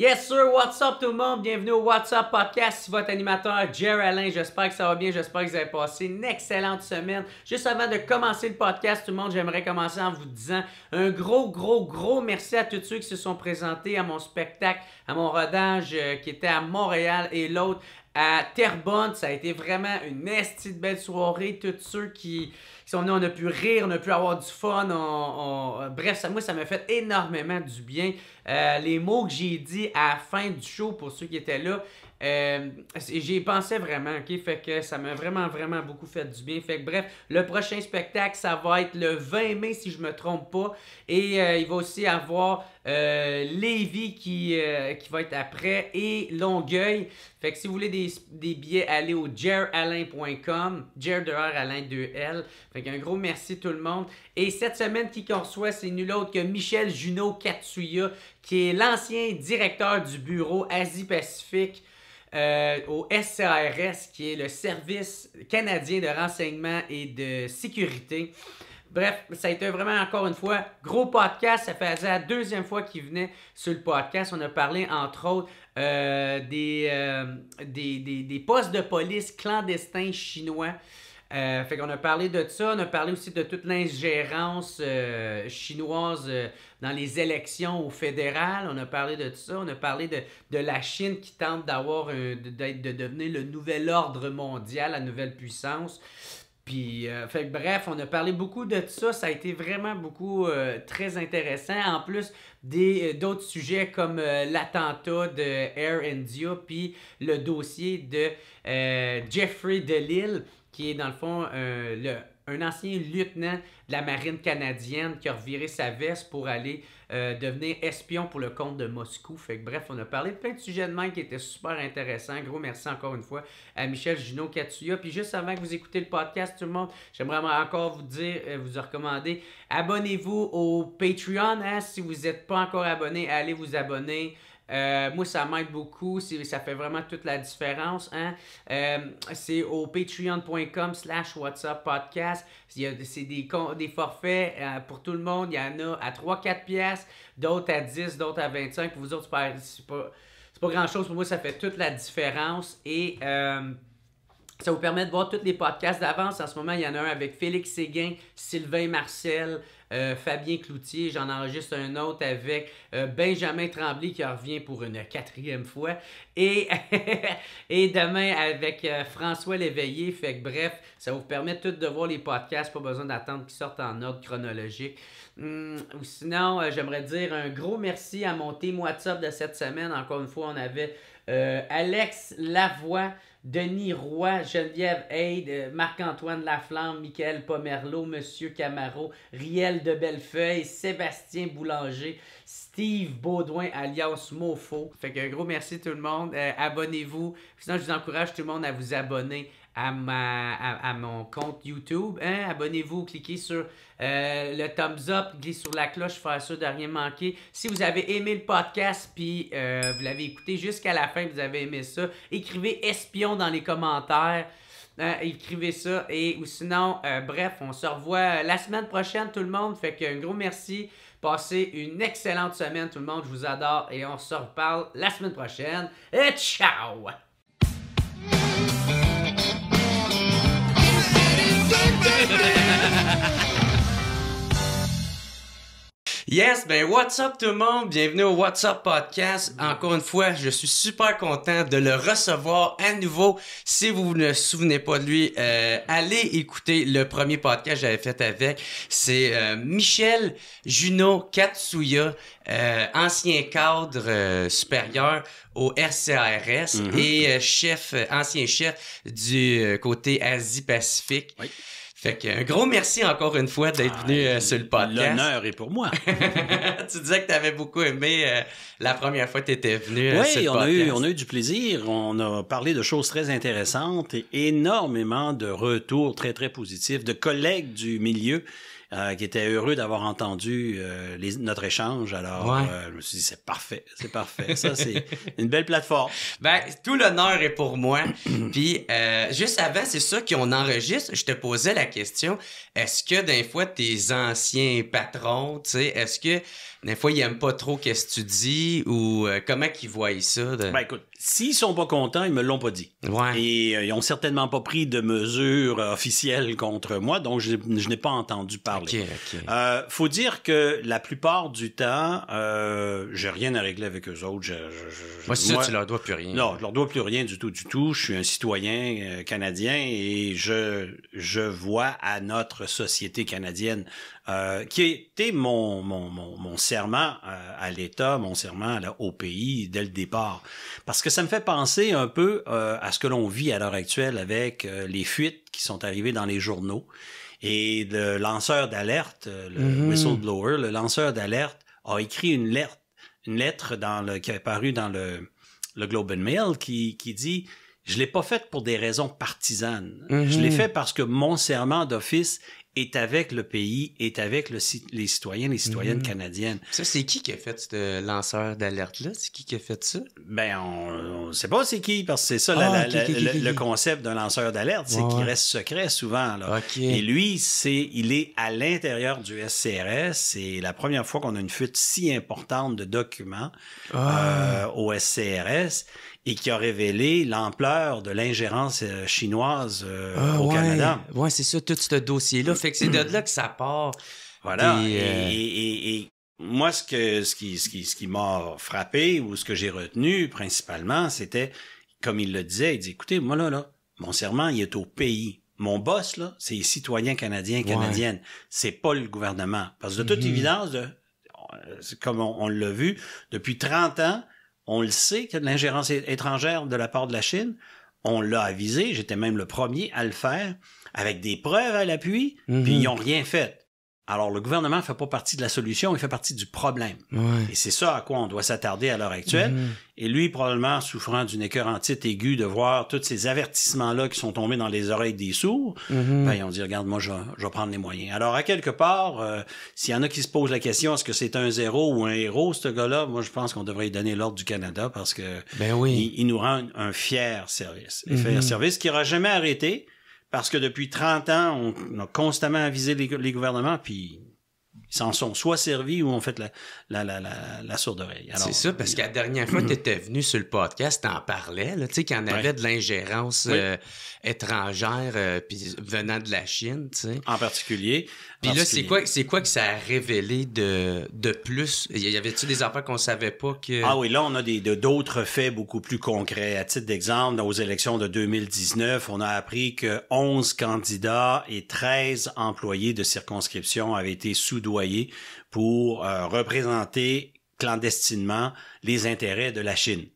Yes sir, what's up tout le monde? Bienvenue au What's Up Podcast, c'est votre animateur Jer Alain. J'espère que ça va bien, j'espère que vous avez passé une excellente semaine. Juste avant de commencer le podcast, tout le monde, j'aimerais commencer en vous disant un gros merci à tous ceux qui se sont présentés à mon spectacle, à mon rodage qui était à Montréal et l'autre à Terrebonne. Ça a été vraiment une esti de belle soirée. Tous ceux qui sont venus, on a pu rire, on a pu avoir du fun. Bref, moi, ça m'a fait énormément du bien. Les mots que j'ai dit à la fin du show, pour ceux qui étaient là, j'y pensais vraiment, ok? Fait que ça m'a vraiment beaucoup fait du bien. Fait que bref, le prochain spectacle, ça va être le 20 mai, si je me trompe pas. Et il va aussi avoir Lévis qui va être après et Longueuil. Fait que si vous voulez des billets, allez au jeralain.com, Jer de R, Alain 2L. Fait qu'un gros merci tout le monde. Et cette semaine, qui qu'on reçoit, c'est nul autre que Michel Junot Katsuya, qui est l'ancien directeur du bureau Asie-Pacifique au SCRS, qui est le Service canadien de renseignement et de sécurité. Bref, ça a été vraiment, encore une fois, gros podcast. Ça faisait la deuxième fois qu'il venait sur le podcast. On a parlé, entre autres, des postes de police clandestins chinois. Fait qu'on a parlé de ça. On a parlé aussi de toute l'ingérence chinoise dans les élections au fédéral. On a parlé de tout ça. On a parlé de la Chine qui tente de devenir le nouvel ordre mondial, la nouvelle puissance. Puis, bref, on a parlé beaucoup de ça. Ça a été vraiment très intéressant. En plus d'autres sujets comme l'attentat de Air India, puis le dossier de Jeffrey Delisle, qui est dans le fond un ancien lieutenant de la marine canadienne qui a reviré sa veste pour aller devenir espion pour le compte de Moscou. Fait que bref, on a parlé de plein de sujets de même qui étaient super intéressants. Gros merci encore une fois à Michel Junot Katsuya. Puis juste avant que vous écoutez le podcast, tout le monde, j'aimerais encore vous dire, vous recommander, abonnez-vous au Patreon. Hein? Si vous n'êtes pas encore abonné, allez vous abonner. Moi, ça m'aide beaucoup. Ça fait vraiment toute la différence. Hein? C'est au patreon.com/whatsuppodcast. C'est des forfaits pour tout le monde. Il y en a à 3-4 piastres, d'autres à 10, d'autres à 25. Pour vous autres, c'est pas grand-chose. Pour moi, ça fait toute la différence. Et ça vous permet de voir tous les podcasts d'avance. En ce moment, il y en a un avec Félix Séguin, Sylvain Marcel, Fabien Cloutier. J'en enregistre un autre avec Benjamin Tremblay qui revient pour une 4e fois. Et demain avec François Léveillé. Fait que bref, ça vous permet tout de voir les podcasts. Pas besoin d'attendre qu'ils sortent en ordre chronologique. Ou sinon, j'aimerais dire un gros merci à mon team WhatsApp de cette semaine. Encore une fois, on avait Alex Lavoie, Denis Roy, Geneviève Haid, Marc-Antoine Laflamme, Michael Pomerleau, Monsieur Camaro, Riel de Bellefeuille, Sébastien Boulanger, Steve Baudouin alias Mofo. Fait qu'un gros merci tout le monde. Abonnez-vous. Sinon, je vous encourage tout le monde à vous abonner à mon compte YouTube. Hein? Abonnez-vous, cliquez sur le thumbs up, cliquez sur la cloche, faire sûr de rien manquer. Si vous avez aimé le podcast puis vous l'avez écouté jusqu'à la fin, vous avez aimé ça, écrivez espion dans les commentaires. Écrivez ça. Ou sinon, bref, on se revoit la semaine prochaine tout le monde. Fait qu'un gros merci. Passez une excellente semaine tout le monde. Je vous adore et on se reparle la semaine prochaine. Et ciao! Yes, ben what's up tout le monde? Bienvenue au What's Up Podcast. Encore une fois, je suis super content de le recevoir à nouveau. Si vous ne vous souvenez pas de lui, allez écouter le premier podcast que j'avais fait avec. C'est Michel Junot Katsuya, ancien cadre supérieur au RCRS et ancien chef du côté Asie-Pacifique. Oui. Fait qu'un gros merci encore une fois d'être venu sur le podcast. L'honneur est pour moi. Tu disais que tu avais beaucoup aimé la première fois que tu étais venu sur le podcast. Oui, on a eu du plaisir. On a parlé de choses très intéressantes et énormément de retours très, très positifs de collègues du milieu qui étaient heureux d'avoir entendu notre échange. Alors, je me suis dit, c'est parfait. Ça, c'est une belle plateforme. Ben, tout l'honneur est pour moi. Puis, juste avant, c'est ça qu'on enregistre. Je te posais la question, est-ce que des fois, tes anciens patrons, tu sais, est-ce que des fois, ils n'aiment pas trop qu'est-ce que tu dis ou comment qu'ils voient ça? Ben écoute, s'ils sont pas contents, ils me l'ont pas dit. Ouais. Et ils ont certainement pas pris de mesures officielles contre moi, donc je n'ai pas entendu parler. OK. Faut dire que la plupart du temps, j'ai rien à régler avec eux autres. Moi, c'est ça, tu leur dois plus rien. Non, je leur dois plus rien du tout. Je suis un citoyen canadien et je vois à notre société canadienne qui était mon serment à l'État, mon serment au pays dès le départ. Parce que ça me fait penser un peu à ce que l'on vit à l'heure actuelle avec les fuites qui sont arrivées dans les journaux. Et le lanceur d'alerte, le whistleblower, le lanceur d'alerte a écrit une lettre qui est parue dans le Globe and Mail qui dit « Je l'ai pas faite pour des raisons partisanes. Je l'ai fait parce que mon serment d'office est avec le pays, est avec les citoyens, les citoyennes canadiennes. » Ça, c'est qui a fait ce lanceur d'alerte-là? C'est qui a fait ça? Ben, on sait pas c'est qui, parce que c'est ça le concept d'un lanceur d'alerte, c'est qu'il reste secret souvent. Là. Et lui, il est à l'intérieur du SCRS. C'est la première fois qu'on a une fuite si importante de documents au SCRS et qui a révélé l'ampleur de l'ingérence chinoise au Canada. Ouais, c'est ça, tout ce dossier-là. Fait que c'est de là que ça part. Voilà. Et moi, ce qui m'a frappé ou ce que j'ai retenu principalement, c'était, comme il le disait, il dit, écoutez, moi là, mon serment, il est au pays. Mon boss, là, c'est les citoyens canadiens, canadiennes. C'est pas le gouvernement. Parce que de toute évidence, comme on l'a vu, depuis 30 ans, on le sait qu'il y a de l'ingérence étrangère de la part de la Chine. On l'a avisé. J'étais même le premier à le faire avec des preuves à l'appui, puis ils n'ont rien fait. Alors, le gouvernement ne fait pas partie de la solution, il fait partie du problème. Et c'est ça à quoi on doit s'attarder à l'heure actuelle. Et lui, probablement souffrant d'une écœurantite aiguë de voir tous ces avertissements-là qui sont tombés dans les oreilles des sourds, ben, ils ont dit, regarde, moi, je vais prendre les moyens. Alors, à quelque part, s'il y en a qui se posent la question, est-ce que c'est un zéro ou un héros, ce gars-là? Moi, je pense qu'on devrait lui donner l'ordre du Canada parce que il nous rend un fier service. Un fier service qui n'aura jamais arrêté. Parce que depuis 30 ans, on a constamment avisé les gouvernements, puis ils s'en sont soit servis ou ont fait la sourde oreille. C'est ça, parce que la dernière fois que tu étais venu sur le podcast, t'en parlais, tu sais, qu'il y en avait de l'ingérence étrangère puis venant de la Chine, tu sais. En particulier. Puis là, c'est quoi que ça a révélé de plus? Y avait-tu des affaires qu'on savait pas que... Ah oui, là, on a d'autres faits beaucoup plus concrets. À titre d'exemple, aux élections de 2019, on a appris que 11 candidats et 13 employés de circonscription avaient été soudoyés pour représenter clandestinement les intérêts de la Chine.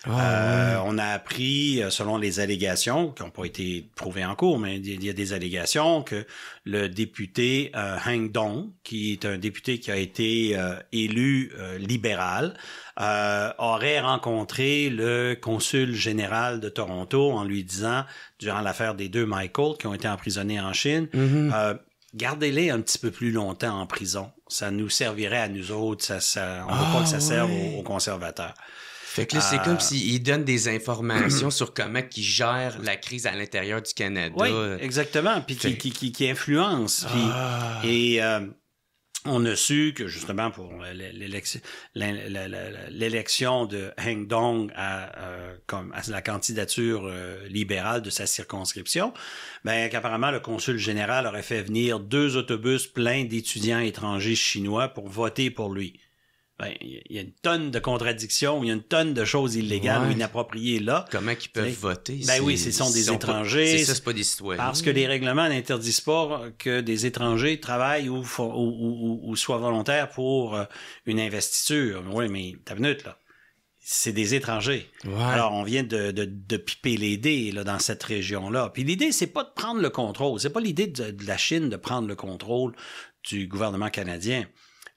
On a appris, selon les allégations, qui n'ont pas été prouvées en cours, mais il y a des allégations que le député Han Dong, qui est un député qui a été élu libéral, aurait rencontré le consul général de Toronto en lui disant, durant l'affaire des 2 Michael qui ont été emprisonnés en Chine, gardez-les un petit peu plus longtemps en prison. Ça nous servirait à nous autres. On ne veut pas que ça serve aux conservateurs. Fait que là, c'est comme s'il donne des informations sur comment il gère la crise à l'intérieur du Canada. Oui, exactement. Puis qui influence. Et on a su que, justement, pour l'élection de Han Dong à la candidature libérale de sa circonscription, ben, qu'apparemment, le consul général aurait fait venir 2 autobus pleins d'étudiants étrangers chinois pour voter pour lui. Ben, il y a une tonne de contradictions, il y a une tonne de choses illégales ou inappropriées là. Comment ils peuvent voter? Ben oui, ce sont des étrangers. C'est pas des citoyens. Parce que les règlements n'interdisent pas que des étrangers travaillent ou soient volontaires pour une investiture. Oui, mais t'as une minute, là. C'est des étrangers. Alors, on vient de piper les dés là, dans cette région-là. Puis l'idée, c'est pas de prendre le contrôle. C'est pas l'idée de la Chine de prendre le contrôle du gouvernement canadien.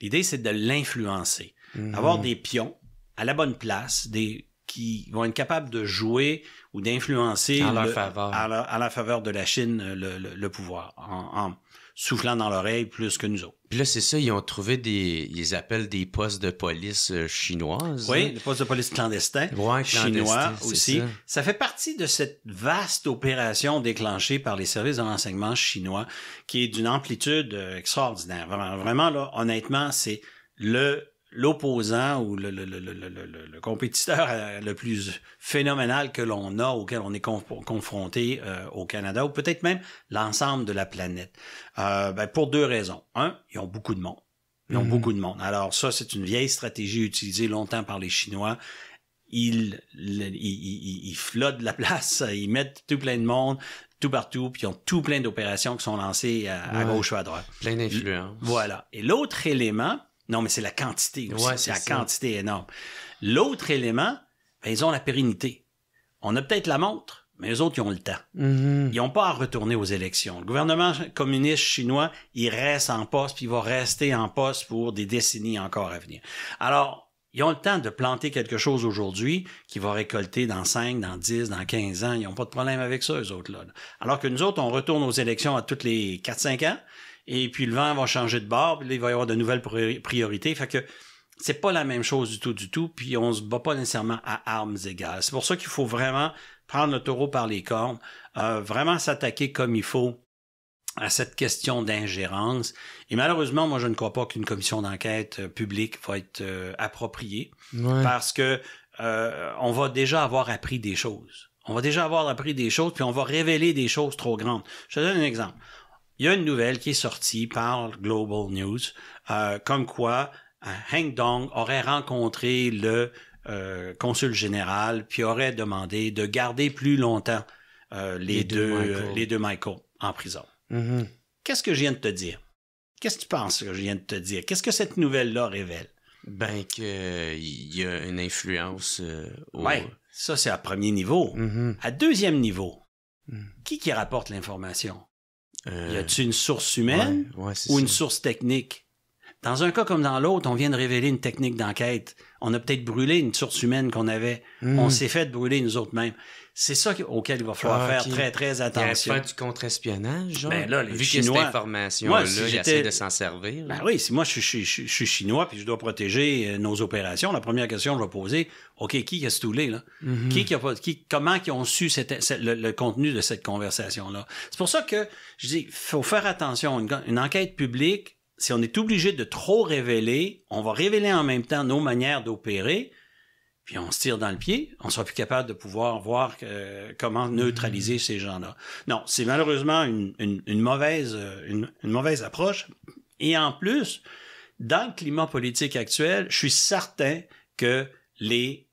L'idée, c'est de l'influencer. Avoir des pions à la bonne place, qui vont être capables de jouer ou d'influencer à la faveur de la Chine le pouvoir, en soufflant dans l'oreille plus que nous autres. Puis là, c'est ça, ils ont trouvé ils appellent des postes de police chinoises. Oui, des postes de police clandestins, chinois aussi. Ça fait partie de cette vaste opération déclenchée par les services de renseignement chinois qui est d'une amplitude extraordinaire. Vraiment, là, honnêtement, c'est l'opposant ou le compétiteur le plus phénoménal que l'on a, auquel on est confronté au Canada, ou peut-être même l'ensemble de la planète. Pour deux raisons. Un, ils ont beaucoup de monde. Ils ont beaucoup de monde. Alors ça, c'est une vieille stratégie utilisée longtemps par les Chinois. Ils flottent la place, ils mettent tout plein de monde, tout partout, puis ils ont tout plein d'opérations qui sont lancées à gauche ou à droite. Plein d'influence. Voilà. Et l'autre élément, non, mais c'est la quantité aussi. C'est la quantité énorme. L'autre élément, ils ont la pérennité. On a peut-être la montre, mais eux autres, ils ont le temps. Ils n'ont pas à retourner aux élections. Le gouvernement communiste chinois, il reste en poste, puis il va rester en poste pour des décennies encore à venir. Alors, ils ont le temps de planter quelque chose aujourd'hui qui va récolter dans 5, dans 10, dans 15 ans. Ils n'ont pas de problème avec ça, eux autres, là. Alors que nous autres, on retourne aux élections à toutes les 4-5 ans, et puis le vent va changer de bord, puis là, il va y avoir de nouvelles priorités. Fait que c'est pas la même chose du tout, puis on se bat pas nécessairement à armes égales. C'est pour ça qu'il faut vraiment prendre le taureau par les cornes, vraiment s'attaquer comme il faut à cette question d'ingérence. Et malheureusement, moi, je ne crois pas qu'une commission d'enquête publique va être appropriée parce que on va déjà avoir appris des choses. On va déjà avoir appris des choses, puis on va révéler des choses trop grandes. Je te donne un exemple. Il y a une nouvelle qui est sortie par Global News, comme quoi Heng Dong aurait rencontré le consul général, puis aurait demandé de garder plus longtemps les deux Michael en prison. Qu'est-ce que je viens de te dire? Qu'est-ce que tu penses que je viens de te dire? Qu'est-ce que cette nouvelle-là révèle? Ben, qu'il y a une influence Oui, ça, c'est à premier niveau. À deuxième niveau, qui rapporte l'information? Y a-t-il une source humaine ou une source technique? Dans un cas comme dans l'autre, on vient de révéler une technique d'enquête. On a peut-être brûlé une source humaine qu'on avait. On s'est fait brûler nous autres mêmes. C'est ça auquel il va falloir faire très, très attention. Faire du contre-espionnage, genre? Ben là, les Vu Chinois, qu'il y a cette information-là, il essaie de s'en servir. Ben oui, si moi je suis chinois puis je dois protéger nos opérations, la première question que je vais poser, OK, qui a stoulé, là? Comment ils ont su le contenu de cette conversation-là? C'est pour ça que je dis, faut faire attention. Une enquête publique, si on est obligé de trop révéler, on va révéler en même temps nos manières d'opérer, puis on se tire dans le pied, on sera plus capable de pouvoir voir comment neutraliser ces gens-là. Non, c'est malheureusement une mauvaise approche. Et en plus, dans le climat politique actuel, je suis certain que les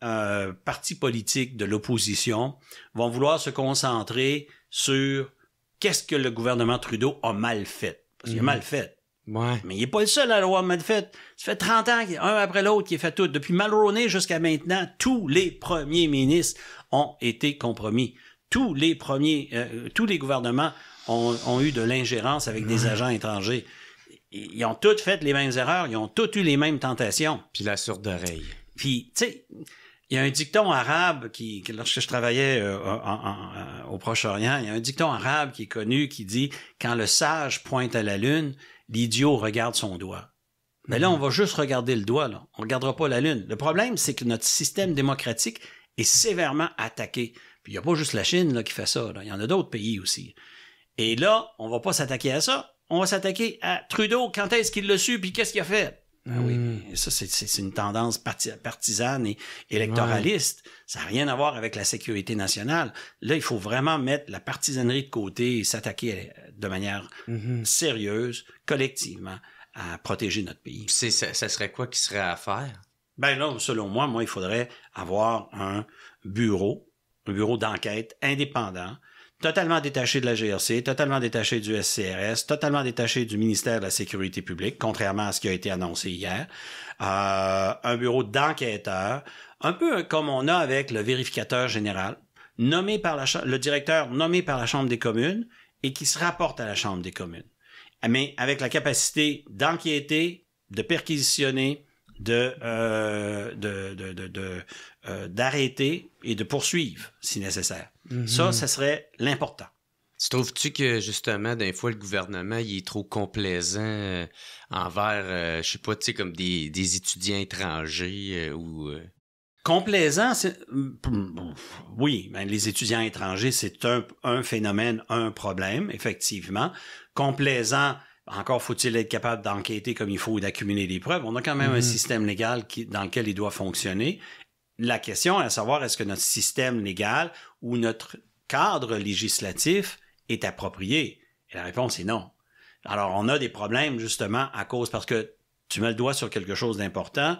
partis politiques de l'opposition vont vouloir se concentrer sur qu'est-ce que le gouvernement Trudeau a mal fait. Parce qu'il a mal fait. Ouais. Mais il n'est pas le seul à l'avoir mal fait. Ça fait 30 ans, un après l'autre, qu'il a fait tout. Depuis Mulroney jusqu'à maintenant, tous les premiers ministres ont été compromis. Tous les gouvernements ont eu de l'ingérence avec des agents étrangers. Ils ont tous fait les mêmes erreurs, ils ont tous eu les mêmes tentations. Puis la sourde oreille. Puis, tu sais, il y a un dicton arabe qui lorsque je travaillais au Proche-Orient, il y a un dicton arabe qui est connu qui dit « Quand le sage pointe à la lune, l'idiot regarde son doigt. » Mais là, on va juste regarder le doigt, là. On regardera pas la lune. Le problème, c'est que notre système démocratique est sévèrement attaqué. Puis il n'y a pas juste la Chine là, qui fait ça. Là. Il y en a d'autres pays aussi. Et là, on va pas s'attaquer à ça. On va s'attaquer à Trudeau. Quand est-ce qu'il l'a su, puis qu'est-ce qu'il a fait? Ah oui, mais ça, c'est une tendance partisane et électoraliste. Ça n'a rien à voir avec la sécurité nationale. Là, il faut vraiment mettre la partisanerie de côté et s'attaquer de manière sérieuse, collectivement, à protéger notre pays. Ça serait quoi qui serait à faire? Ben là, selon moi, il faudrait avoir un bureau d'enquête indépendant, totalement détaché de la GRC, totalement détaché du SCRS, totalement détaché du ministère de la Sécurité publique, contrairement à ce qui a été annoncé hier. Un bureau d'enquêteurs, un peu comme on a avec le vérificateur général, le directeur nommé par la Chambre des communes et qui se rapporte à la Chambre des communes. Mais avec la capacité d'enquêter, de perquisitionner, d'arrêter et de poursuivre si nécessaire. Ça serait l'important. Tu trouves-tu que, justement, des fois, le gouvernement, il est trop complaisant envers, je sais pas, tu sais, comme des étudiants étrangers ou... Complaisant, oui, ben, les étudiants étrangers, c'est un phénomène, un problème, effectivement. Complaisant, Encore faut-il être capable d'enquêter comme il faut et d'accumuler des preuves. On a quand même un système légal dans lequel il doit fonctionner. La question est à savoir, est-ce que notre système légal ou notre cadre législatif est approprié? Et la réponse est non. Alors, on a des problèmes justement parce que tu mets le doigt sur quelque chose d'important.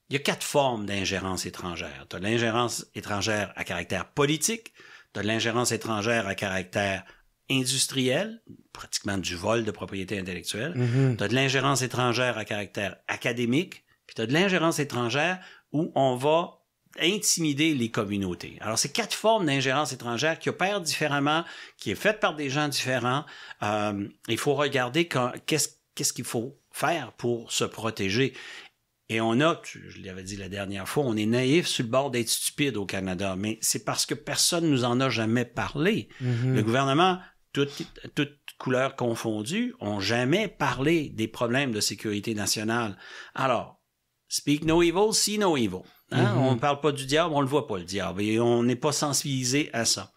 Il y a 4 formes d'ingérence étrangère. Tu as l'ingérence étrangère à caractère politique, tu as l'ingérence étrangère à caractère industriel, pratiquement du vol de propriété intellectuelle, tu as de l'ingérence étrangère à caractère académique, puis tu as de l'ingérence étrangère où on va intimider les communautés. Alors, c'est 4 formes d'ingérence étrangère qui opèrent différemment, qui est faite par des gens différents. Il faut regarder qu'est-ce qu'il faut faire pour se protéger. Et je l'avais dit la dernière fois, on est naïf sur le bord d'être stupide au Canada, mais c'est parce que personne nous en a jamais parlé. Le gouvernement, toutes couleurs confondues, ont jamais parlé des problèmes de sécurité nationale. Alors, speak no evil, see no evil. Hein? On ne parle pas du diable, on ne le voit pas, le diable, et on n'est pas sensibilisé à ça.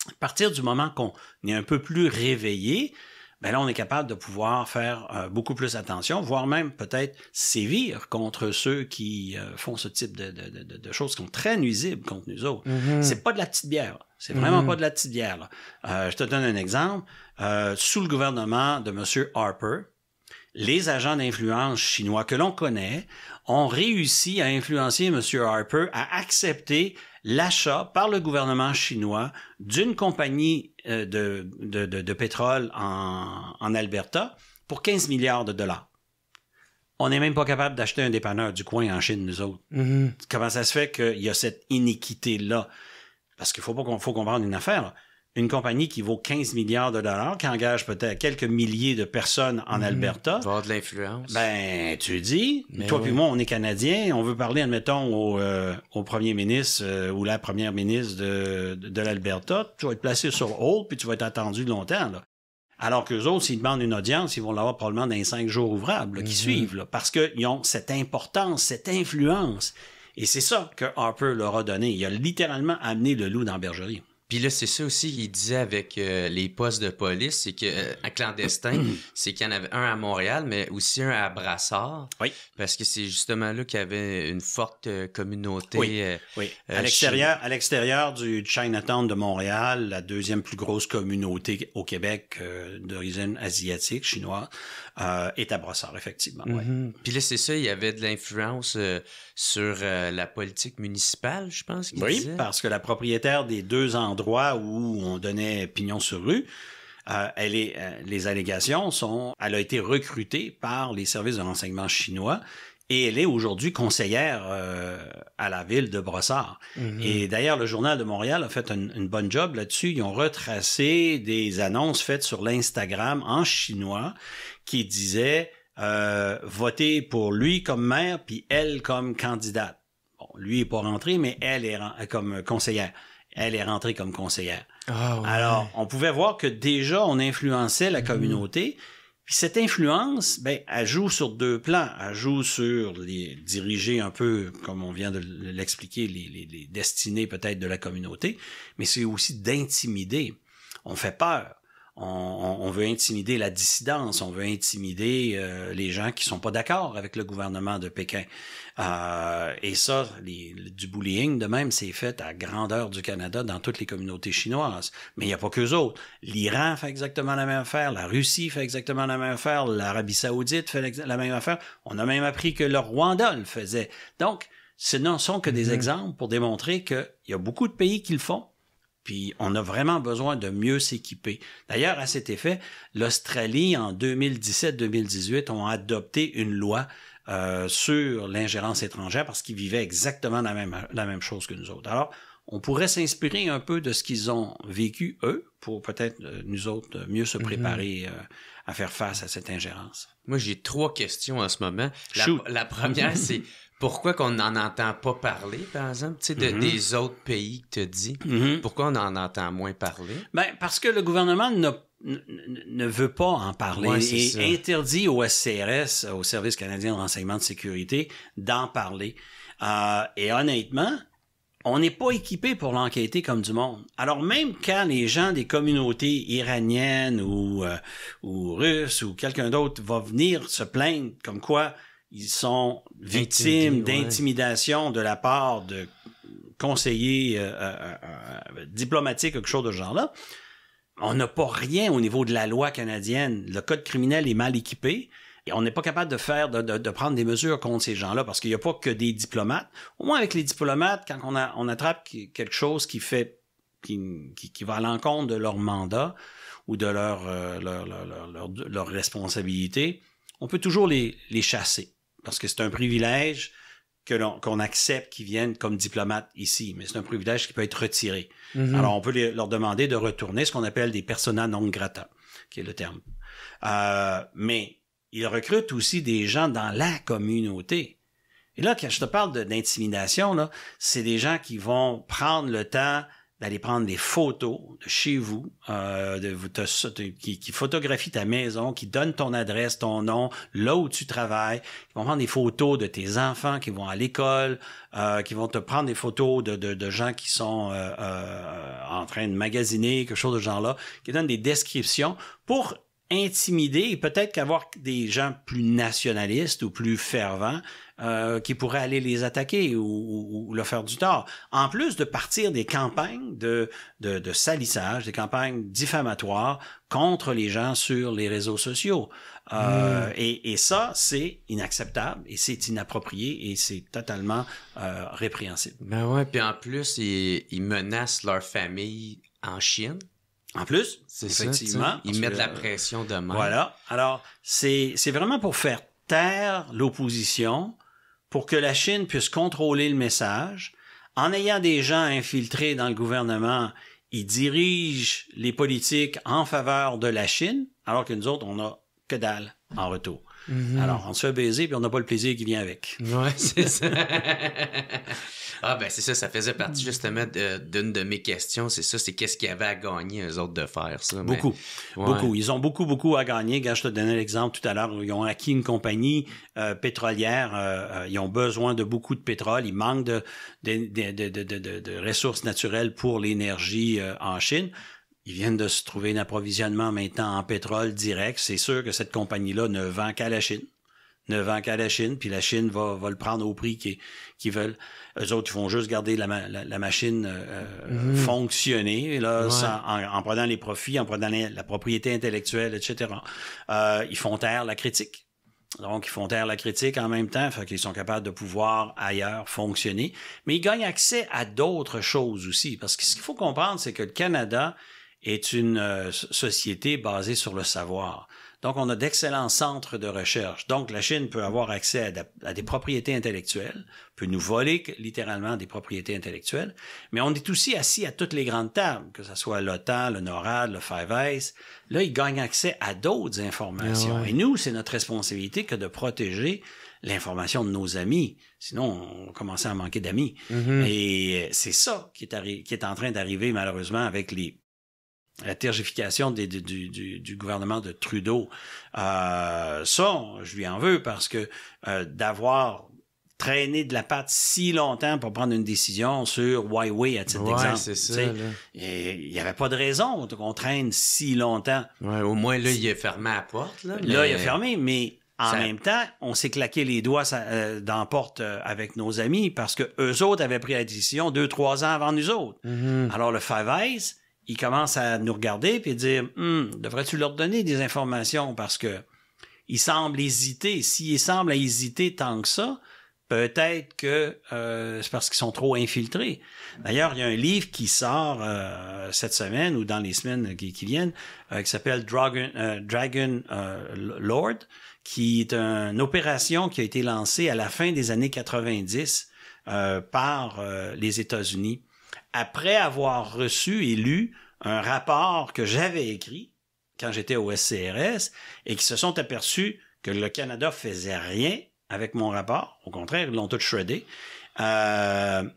À partir du moment qu'on est un peu plus réveillé, ben là, on est capable de pouvoir faire beaucoup plus attention, voire même peut-être sévir contre ceux qui font ce type de choses qui sont très nuisibles contre nous autres. C'est pas de la petite bière. C'est vraiment pas de la petite bière. Là. Je te donne un exemple. Sous le gouvernement de M. Harper, les agents d'influence chinois que l'on connaît ont réussi à influencer M. Harper à accepter l'achat par le gouvernement chinois d'une compagnie de pétrole en Alberta pour 15 milliards de dollars. On n'est même pas capable d'acheter un dépanneur du coin en Chine, nous autres. Comment ça se fait qu'il y a cette iniquité-là? Parce qu'il faut comprendre une affaire, là. Une compagnie qui vaut 15 milliards de dollars, qui engage peut-être quelques milliers de personnes en Alberta. Il va avoir de l'influence. Ben, tu dis, toi puis moi, on est Canadiens, on veut parler, admettons, au premier ministre ou la première ministre de l'Alberta, tu vas être placé sur hold, puis tu vas être attendu longtemps, là. Alors qu'eux autres, s'ils demandent une audience, ils vont l'avoir probablement dans les 5 jours ouvrables là, qui suivent, là, parce qu'ils ont cette importance, cette influence. Et c'est ça que Harper leur a donné. Il a littéralement amené le loup dans la bergerie. Puis là, c'est ça aussi qu'il disait avec les postes de police, c'est que un clandestin, c'est qu'il y en avait un à Montréal, mais aussi un à Brassard. Oui. Parce que c'est justement là qu'il y avait une forte communauté. Oui. À l'extérieur du Chinatown de Montréal, la deuxième plus grosse communauté au Québec d'origine asiatique, chinoise, est à Brassard, effectivement. Puis là, c'est ça, il y avait de l'influence sur la politique municipale, je pense qu'il disait. Oui, parce que la propriétaire des 2 endroits où on donnait pignon sur rue, les allégations elle a été recrutée par les services de renseignement chinois et elle est aujourd'hui conseillère à la ville de Brossard. Et d'ailleurs, le Journal de Montréal a fait une bonne job là-dessus. Ils ont retracé des annonces faites sur l'Instagram en chinois qui disaient votez pour lui comme maire puis elle comme candidate. Bon, lui n'est pas rentré, mais elle est comme conseillère. Elle est rentrée comme conseillère. Ah, ouais. Alors, on pouvait voir que déjà, on influençait la communauté. Puis cette influence, ben, elle joue sur 2 plans. Elle joue sur diriger un peu, comme on vient de l'expliquer, les destinées peut-être de la communauté, mais c'est aussi d'intimider. On fait peur. On veut intimider la dissidence, on veut intimider les gens qui sont pas d'accord avec le gouvernement de Pékin. Et ça, du bullying de même, c'est fait à grandeur du Canada dans toutes les communautés chinoises. Mais il n'y a pas qu'eux autres. L'Iran fait exactement la même affaire, la Russie fait exactement la même affaire, l'Arabie Saoudite fait la même affaire. On a même appris que le Rwanda le faisait. Donc, ce ne sont que des exemples pour démontrer qu'il y a beaucoup de pays qui le font. Puis on a vraiment besoin de mieux s'équiper. D'ailleurs, à cet effet, l'Australie, en 2017-2018, ont adopté une loi sur l'ingérence étrangère parce qu'ils vivaient exactement la même chose que nous autres. Alors, on pourrait s'inspirer un peu de ce qu'ils ont vécu, eux, pour peut-être nous autres mieux se préparer à faire face à cette ingérence. Moi, j'ai 3 questions en ce moment. La première, c'est pourquoi qu'on n'en entend pas parler, par exemple, tu sais, des autres pays que tu dis? Pourquoi on en entend moins parler? Ben, parce que le gouvernement ne veut pas en parler et interdit au SCRS, au Service canadien de renseignement de sécurité, d'en parler. Et honnêtement, on n'est pas équipé pour l'enquêter comme du monde. Alors même quand les gens des communautés iraniennes ou russes ou quelqu'un d'autre va venir se plaindre comme quoi ils sont victimes d'intimidation de la part de conseillers diplomatiques, quelque chose de ce genre-là, on n'a pas rien au niveau de la loi canadienne. Le code criminel est mal équipé. Et on n'est pas capable de prendre des mesures contre ces gens-là parce qu'il n'y a pas que des diplomates. Au moins avec les diplomates, quand on attrape quelque chose qui va à l'encontre de leur mandat ou de leur responsabilité, on peut toujours les chasser parce que c'est un privilège qu'on accepte qu'ils viennent comme diplomates ici, mais c'est un privilège qui peut être retiré. Mm-hmm. Alors on peut leur demander de retourner, ce qu'on appelle des persona non grata, qui est le terme. Mais ils recrutent aussi des gens dans la communauté. Et là, quand je te parle d'intimidation, là, c'est des gens qui vont prendre le temps d'aller prendre des photos de chez vous, qui photographient ta maison, qui donnent ton adresse, ton nom, là où tu travailles, qui vont prendre des photos de tes enfants qui vont à l'école, qui vont te prendre des photos de gens qui sont en train de magasiner, quelque chose de ce genre-là, qui donnent des descriptions pour intimider et peut-être qu'avoir des gens plus nationalistes ou plus fervents qui pourraient aller les attaquer ou leur faire du tort. En plus de partir des campagnes de salissage, des campagnes diffamatoires contre les gens sur les réseaux sociaux. Et ça, c'est inacceptable et c'est inapproprié et c'est totalement répréhensible. Ben ouais, puis en plus, ils menacent leur famille en Chine. En plus, c'est effectivement. Ça, ils mettent la pression de même. Voilà. Alors, c'est vraiment pour faire taire l'opposition, pour que la Chine puisse contrôler le message. En ayant des gens infiltrés dans le gouvernement, ils dirigent les politiques en faveur de la Chine, alors que nous autres, on n'a que dalle en retour. Mm-hmm. Alors, on se fait baiser, puis on n'a pas le plaisir qui vient avec. Ouais, c'est ça. Ah, ben c'est ça, ça faisait partie justement d'une de mes questions, c'est ça, c'est qu'est-ce qu'il y avait à gagner, eux autres, de faire ça. Beaucoup, beaucoup. Ils ont beaucoup à gagner. Quand je te donnais l'exemple tout à l'heure, ils ont acquis une compagnie pétrolière, ils ont besoin de beaucoup de pétrole, il manque de ressources naturelles pour l'énergie en Chine. Ils viennent de se trouver un approvisionnement maintenant en pétrole direct. C'est sûr que cette compagnie-là ne vend qu'à la Chine. Puis la Chine va le prendre au prix qu'ils veulent. Eux autres, ils vont juste garder la machine fonctionner, et là, en prenant les profits, en prenant la propriété intellectuelle, etc. Ils font taire la critique. Donc, ils font taire la critique en même temps, fait qu'ils sont capables de pouvoir ailleurs fonctionner. Mais ils gagnent accès à d'autres choses aussi, parce que ce qu'il faut comprendre, c'est que le Canada est une société basée sur le savoir. Donc, on a d'excellents centres de recherche. Donc, la Chine peut avoir accès à des propriétés intellectuelles, peut nous voler littéralement des propriétés intellectuelles, mais on est aussi assis à toutes les grandes tables, que ce soit l'OTAN, le NORAD, le Five Eyes. Là, ils gagnent accès à d'autres informations. Ah ouais. Et nous, c'est notre responsabilité que de protéger l'information de nos amis. Sinon, on commençait à manquer d'amis. Mm-hmm. Et c'est ça qui est en train d'arriver, malheureusement, avec la tergification du gouvernement de Trudeau. Ça, je lui en veux parce que d'avoir traîné de la patte si longtemps pour prendre une décision sur Huawei, à titre d'exemple. C'est ça. Il n'y avait pas de raison qu'on traîne si longtemps. Ouais, au moins, là, il a fermé la porte. Là, il a fermé, mais en même temps, on s'est claqué les doigts dans la porte avec nos amis parce que eux autres avaient pris la décision 2-3 ans avant nous autres. Mm-hmm. Alors, le Five Eyes, il commence à nous regarder et dire devrais-tu leur donner des informations parce que il semble hésiter. S'il semble hésiter tant que ça, peut-être que c'est parce qu'ils sont trop infiltrés. D'ailleurs, il y a un livre qui sort cette semaine ou dans les semaines qui viennent qui s'appelle Dragon Lord, qui est une opération qui a été lancée à la fin des années 90 par les États-Unis. Après avoir reçu et lu un rapport que j'avais écrit quand j'étais au SCRS et qui se sont aperçus que le Canada faisait rien avec mon rapport, au contraire, ils l'ont tout shreddé, les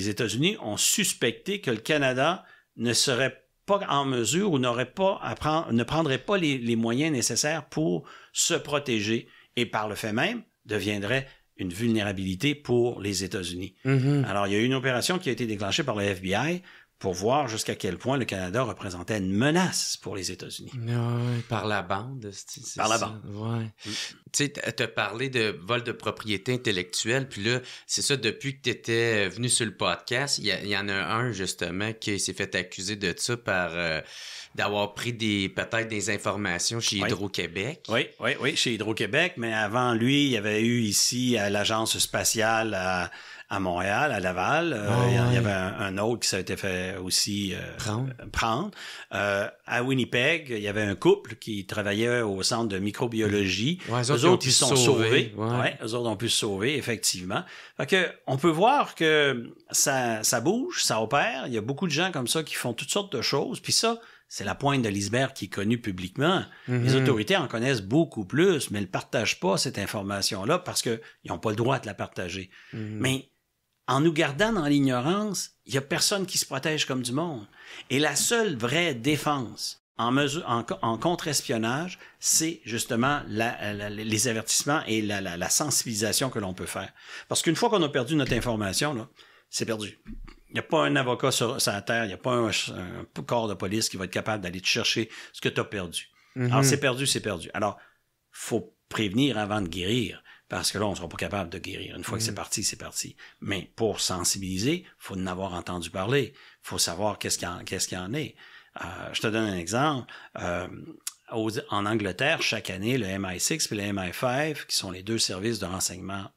États-Unis ont suspecté que le Canada ne serait pas en mesure ou ne prendrait pas les moyens nécessaires pour se protéger et par le fait même deviendrait une vulnérabilité pour les États-Unis. Alors, il y a eu une opération qui a été déclenchée par le FBI pour voir jusqu'à quel point le Canada représentait une menace pour les États-Unis. Ouais, par la bande, c'est Par la ça. bande. Ouais. Tu sais, t'as parlé de vol de propriété intellectuelle, puis là, c'est ça, depuis que t'étais venu sur le podcast, il y en a un, justement, qui s'est fait accuser de ça par... d'avoir pris peut-être des informations chez Hydro-Québec. Oui, chez Hydro-Québec, mais avant lui, il y avait eu ici à l'Agence spatiale à Montréal, à Laval. Il y avait un autre qui s'était fait aussi prendre. À Winnipeg, il y avait un couple qui travaillait au centre de microbiologie. Eux autres, ils sont sauvés. Eux autres ont pu se sauver, effectivement. Fait que, on peut voir que ça bouge, ça opère. Il y a beaucoup de gens comme ça qui font toutes sortes de choses. Puis ça, c'est la pointe de l'iceberg qui est connue publiquement. Les autorités en connaissent beaucoup plus, mais elles ne partagent pas cette information-là parce qu'ils n'ont pas le droit de la partager. Mais en nous gardant dans l'ignorance, il n'y a personne qui se protège comme du monde. Et la seule vraie défense en contre-espionnage, c'est justement les avertissements et la sensibilisation que l'on peut faire. Parce qu'une fois qu'on a perdu notre information, là, c'est perdu. Il n'y a pas un avocat sur la terre, il n'y a pas un corps de police qui va être capable d'aller te chercher ce que tu as perdu. Alors, c'est perdu, c'est perdu. Alors, faut prévenir avant de guérir, parce que là, on ne sera pas capable de guérir. Une fois que c'est parti, c'est parti. Mais pour sensibiliser, il faut en avoir entendu parler. Il faut savoir qu'est-ce qu'il y en est. Je te donne un exemple. En Angleterre, chaque année, le MI6 et le MI5, qui sont les deux services de renseignement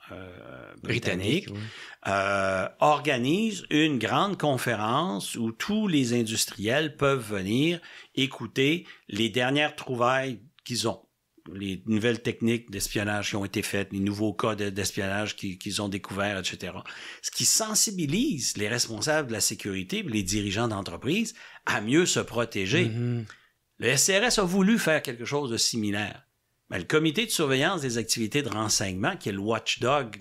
britanniques, organisent une grande conférence où tous les industriels peuvent venir écouter les dernières trouvailles qu'ils ont, les nouvelles techniques d'espionnage qui ont été faites, les nouveaux cas d'espionnage qu'ils ont découverts, etc. Ce qui sensibilise les responsables de la sécurité, les dirigeants d'entreprise, à mieux se protéger. Le SCRS a voulu faire quelque chose de similaire. Mais le comité de surveillance des activités de renseignement, qui est le watchdog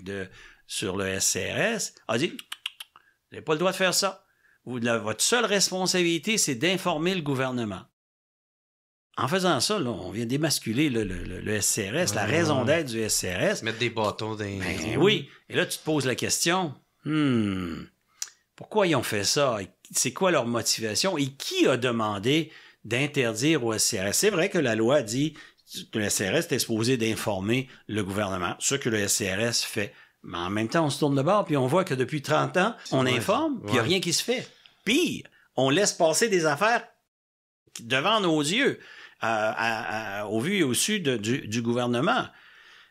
sur le SCRS, a dit « Vous n'avez pas le droit de faire ça. Votre seule responsabilité, c'est d'informer le gouvernement. » En faisant ça, là, on vient d'émasculer le SCRS, la raison d'être du SCRS. Mettre des bâtons dans les roues. Oui. Et là, tu te poses la question, pourquoi ils ont fait ça? C'est quoi leur motivation? Et qui a demandé d'interdire au SCRS? C'est vrai que la loi dit que le SCRS est supposé d'informer le gouvernement, ce que le SCRS fait. Mais en même temps, on se tourne de bord, puis on voit que depuis 30 ans, on informe, puis il n'y a rien qui se fait. Pire, on laisse passer des affaires devant nos yeux, au vu et au su du gouvernement.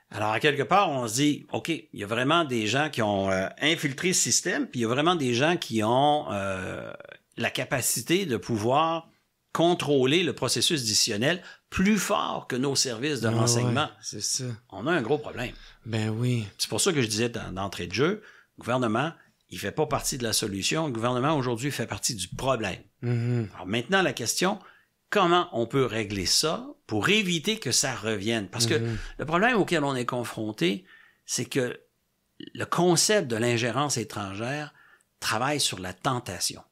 Alors, à quelque part, on se dit, OK, il y a vraiment des gens qui ont infiltré le système, puis il y a vraiment des gens qui ont la capacité de pouvoir contrôler le processus décisionnel plus fort que nos services de renseignement. Ouais, c'est ça. On a un gros problème. Ben oui. C'est pour ça que je disais d'entrée de jeu, le gouvernement, il fait pas partie de la solution. Le gouvernement, aujourd'hui, fait partie du problème. Alors maintenant, la question, comment on peut régler ça pour éviter que ça revienne? Parce que le problème auquel on est confronté, c'est que le concept de l'ingérence étrangère travaille sur la tentation.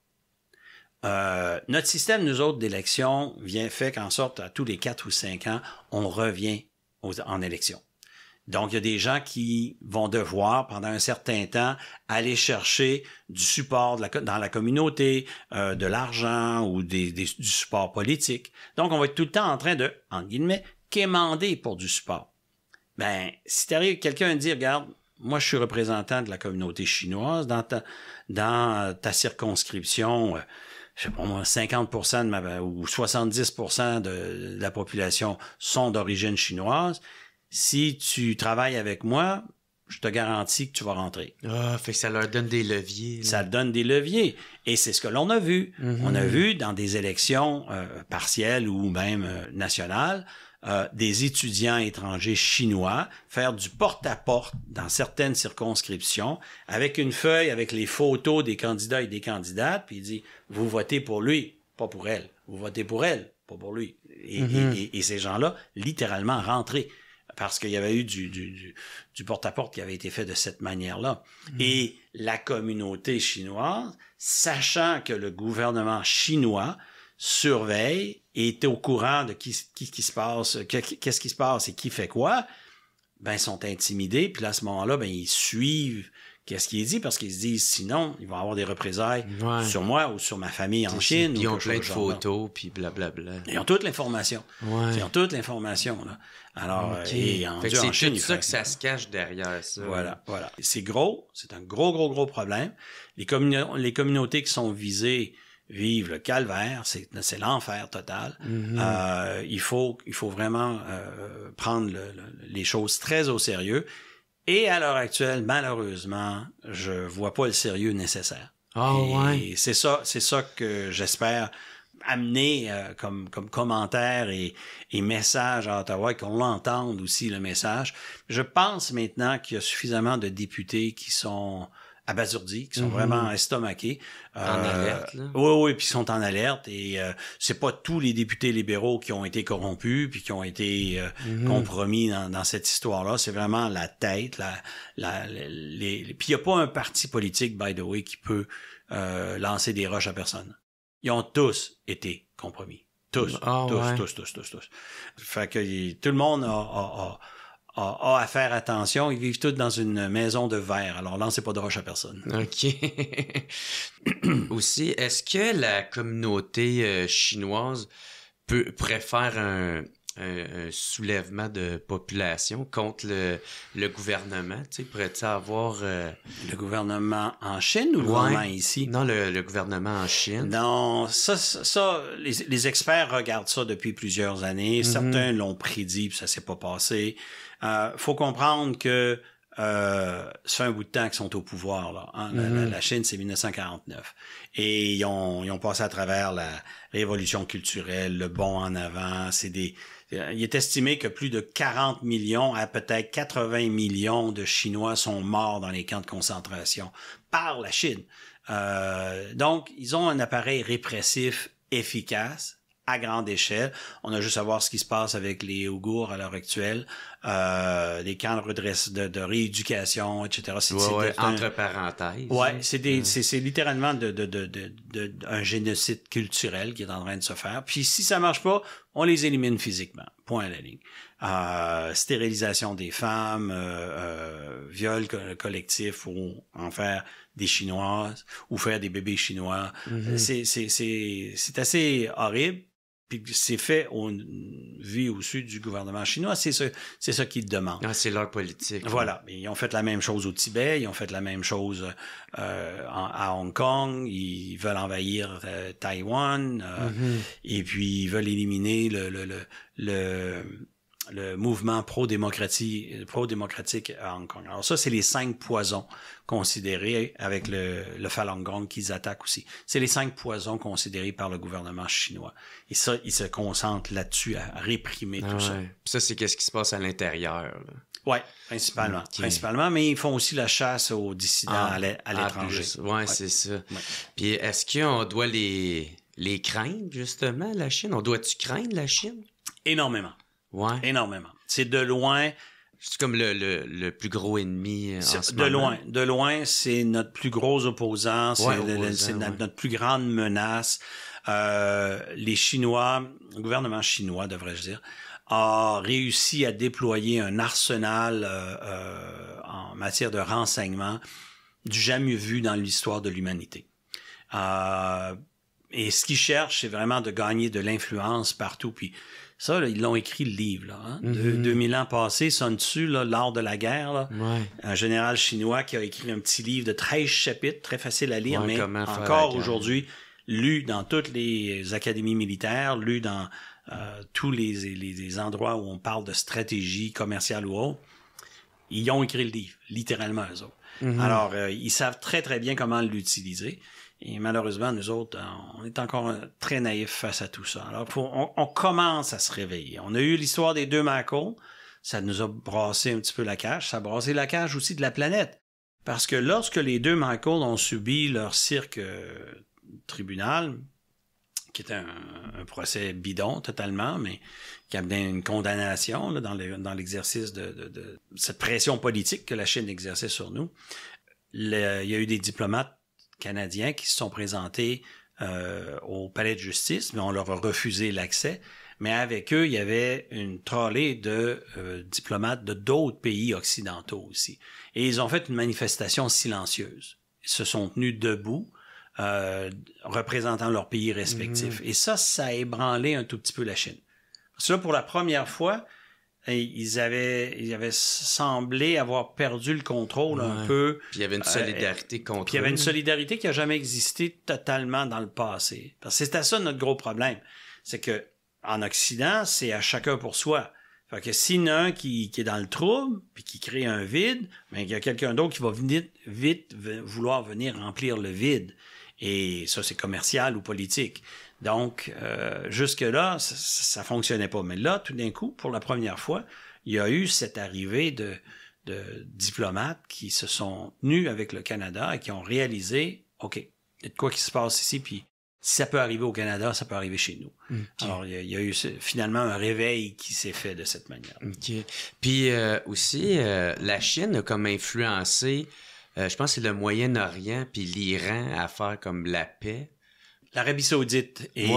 Notre système, nous autres, d'élection fait qu'en sorte, à tous les 4 ou 5 ans, on revient en élection. Donc, il y a des gens qui vont devoir, pendant un certain temps, aller chercher du support dans la communauté, de l'argent ou du support politique. Donc, on va être tout le temps en train de, entre guillemets, quémander pour du support. Ben, si t'arrives quelqu'un dit, regarde, moi, je suis représentant de la communauté chinoise dans ta circonscription, je sais pas moi, 50% ou 70% de la population sont d'origine chinoise. Si tu travailles avec moi, je te garantis que tu vas rentrer. Fait que ça leur donne des leviers. Là. Ça donne des leviers. Et c'est ce que l'on a vu. On a vu dans des élections partielles ou même nationales, des étudiants étrangers chinois faire du porte-à-porte dans certaines circonscriptions avec une feuille avec les photos des candidats et des candidates, puis il dit « Vous votez pour lui, pas pour elle. Vous votez pour elle, pas pour lui. » Et ces gens-là, littéralement, rentraient. Parce qu'il y avait eu du porte-à-porte qui avait été fait de cette manière-là. Et la communauté chinoise, sachant que le gouvernement chinois surveille et est au courant de qu'est-ce qui se passe et qui fait quoi, ben, sont intimidés. Puis là, à ce moment-là, ben, ils suivent qu'est-ce qui est dit, parce qu'ils se disent, sinon, ils vont avoir des représailles sur moi ou sur ma famille en Chine. Puis ils ont plein de photos, puis blablabla. Ils ont toute l'information. Ils ont toute l'information, là. Alors, et en Chine, c'est ça que ça se cache derrière ça. Voilà. C'est gros. C'est un gros problème. Les communautés qui sont visées vivent le calvaire. C'est l'enfer total. Il faut vraiment prendre les choses très au sérieux. Et à l'heure actuelle, malheureusement, je vois pas le sérieux nécessaire. Et c'est ça que j'espère amener comme commentaire et message à Ottawa, qu'on l'entende aussi, le message. Je pense maintenant qu'il y a suffisamment de députés qui sont abasourdis, qui sont vraiment estomaqués. En alerte, là. Oui, puis qui sont en alerte. Et c'est pas tous les députés libéraux qui ont été corrompus puis qui ont été compromis dans cette histoire-là. C'est vraiment la tête. Puis il n'y a pas un parti politique, by the way, qui peut lancer des roches à personne. Ils ont tous été compromis. Tous. Fait que tout le monde a à faire attention. Ils vivent tous dans une maison de verre. Alors, lancez pas de roche à personne. OK. Aussi, est-ce que la communauté chinoise préfère un soulèvement de population contre le gouvernement? Tu sais, pourrait-il avoir... Le gouvernement en Chine ou le gouvernement ici? Non, le gouvernement en Chine. Non, ça les experts regardent ça depuis plusieurs années. Certains l'ont prédit, puis ça s'est pas passé. Faut comprendre que ça fait un bout de temps qu'ils sont au pouvoir, là. Hein? La Chine, c'est 1949. Et ils ont passé à travers la révolution culturelle, le bond en avant. Il est estimé que plus de 40 millions à peut-être 80 millions de Chinois sont morts dans les camps de concentration par la Chine. Donc, ils ont un appareil répressif efficace à grande échelle. On a juste à voir ce qui se passe avec les Ouïghours à l'heure actuelle, les camps de rééducation, etc. Entre parenthèses. Ouais, c'est littéralement un génocide culturel qui est en train de se faire. Puis si ça marche pas, on les élimine physiquement. Point à la ligne. Stérilisation des femmes, viol collectif ou en faire des Chinoises ou faire des bébés chinois. C'est assez horrible. Puis c'est fait vu au sud du gouvernement chinois, c'est ça qu'ils demandent. Ah, c'est leur politique. Voilà. Ils ont fait la même chose au Tibet, ils ont fait la même chose à Hong Kong, ils veulent envahir Taïwan, et puis ils veulent éliminer le mouvement pro-démocratique à Hong Kong. Alors ça, c'est les 5 poisons considérés avec le Falun Gong qu'ils attaquent aussi. C'est les 5 poisons considérés par le gouvernement chinois. Et ça, ils se concentrent là-dessus à réprimer tout ça. Puis ça, c'est qu'est-ce qui se passe à l'intérieur. Oui, principalement. Okay. Principalement, mais ils font aussi la chasse aux dissidents à l'étranger. Oui, c'est ça. Ouais. Puis est-ce qu'on doit les craindre, justement, la Chine? On doit-tu craindre la Chine? Énormément. Ouais. Énormément. C'est de loin... C'est comme le plus gros ennemi en ce moment. De loin, c'est notre plus gros opposant, c'est notre plus grande menace. Les Chinois, le gouvernement chinois, devrais-je dire, a réussi à déployer un arsenal en matière de renseignement du jamais vu dans l'histoire de l'humanité. Et ce qu'ils cherchent, c'est vraiment de gagner de l'influence partout. Puis ça, là, ils l'ont écrit le livre. Là, hein? 2000 ans passés, Sun Tzu, là, l'art de la guerre, là, un général chinois qui a écrit un petit livre de 13 chapitres, très facile à lire, mais encore aujourd'hui, lu dans toutes les académies militaires, lu dans tous les endroits où on parle de stratégie commerciale ou autre. Ils ont écrit le livre, littéralement, eux autres. Alors, ils savent très, très bien comment l'utiliser. Et malheureusement, nous autres, on est encore très naïfs face à tout ça. Alors, on commence à se réveiller. On a eu l'histoire des 2 Michael. Ça nous a brassé un petit peu la cage. Ça a brassé la cage aussi de la planète. Parce que lorsque les 2 Michael ont subi leur cirque tribunal, qui était un procès bidon totalement, mais qui amenait une condamnation là, dans l'exercice de cette pression politique que la Chine exerçait sur nous, il y a eu des diplomates canadiens qui se sont présentés au palais de justice, mais on leur a refusé l'accès. mais avec eux, il y avait une trollée de diplomates de d'autres pays occidentaux aussi. Et ils ont fait une manifestation silencieuse. Ils se sont tenus debout, représentant leurs pays respectifs. Et ça a ébranlé un tout petit peu la Chine. Parce que là, pour la première fois, ils avaient semblé avoir perdu le contrôle un peu. Puis il y avait une solidarité contre eux. Puis il y avait une solidarité qui n'a jamais existé totalement dans le passé. Parce que c'était ça notre gros problème. C'est que en Occident, c'est à chacun pour soi. Fait que s'il y en a un qui est dans le trouble, puis qui crée un vide, ben, il y a quelqu'un d'autre qui va vite vouloir venir remplir le vide. Et ça, c'est commercial ou politique. Donc, jusque-là, ça fonctionnait pas. Mais là, tout d'un coup, pour la première fois, il y a eu cette arrivée de diplomates qui se sont tenus avec le Canada et qui ont réalisé, OK, il y a de quoi qui se passe ici, puis si ça peut arriver au Canada, ça peut arriver chez nous. Okay. Alors, il y a eu finalement un réveil qui s'est fait de cette manière. OK. Puis aussi, la Chine a comme influencé, je pense que c'est le Moyen-Orient puis l'Iran à faire comme la paix. L'Arabie Saoudite. Et,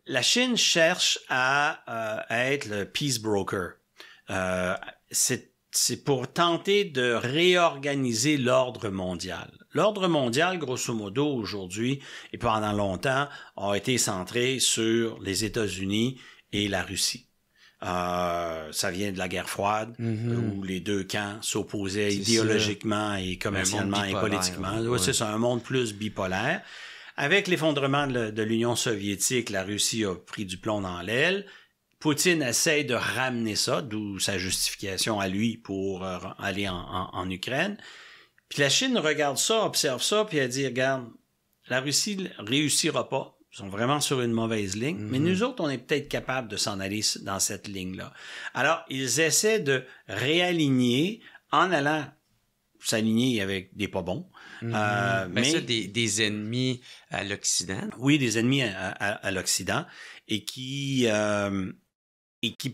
la Chine cherche à être le peace broker. C'est pour tenter de réorganiser l'ordre mondial. L'ordre mondial, grosso modo, aujourd'hui, et pendant longtemps, a été centré sur les États-Unis et la Russie. Ça vient de la guerre froide, où les deux camps s'opposaient idéologiquement et commercialement et politiquement. Ouais. C'est ça, un monde plus bipolaire. Avec l'effondrement de l'Union soviétique, la Russie a pris du plomb dans l'aile. Poutine essaie de ramener ça, d'où sa justification à lui pour aller en Ukraine. Puis la Chine regarde ça, observe ça, puis elle dit, regarde, la Russie réussira pas. Ils sont vraiment sur une mauvaise ligne, mais nous autres, on est peut-être capable de s'en aller dans cette ligne-là. Alors, ils essaient de réaligner en allant s'aligner avec des pas bons. Mais ça, des ennemis à l'Occident. Oui, des ennemis à l'Occident et qui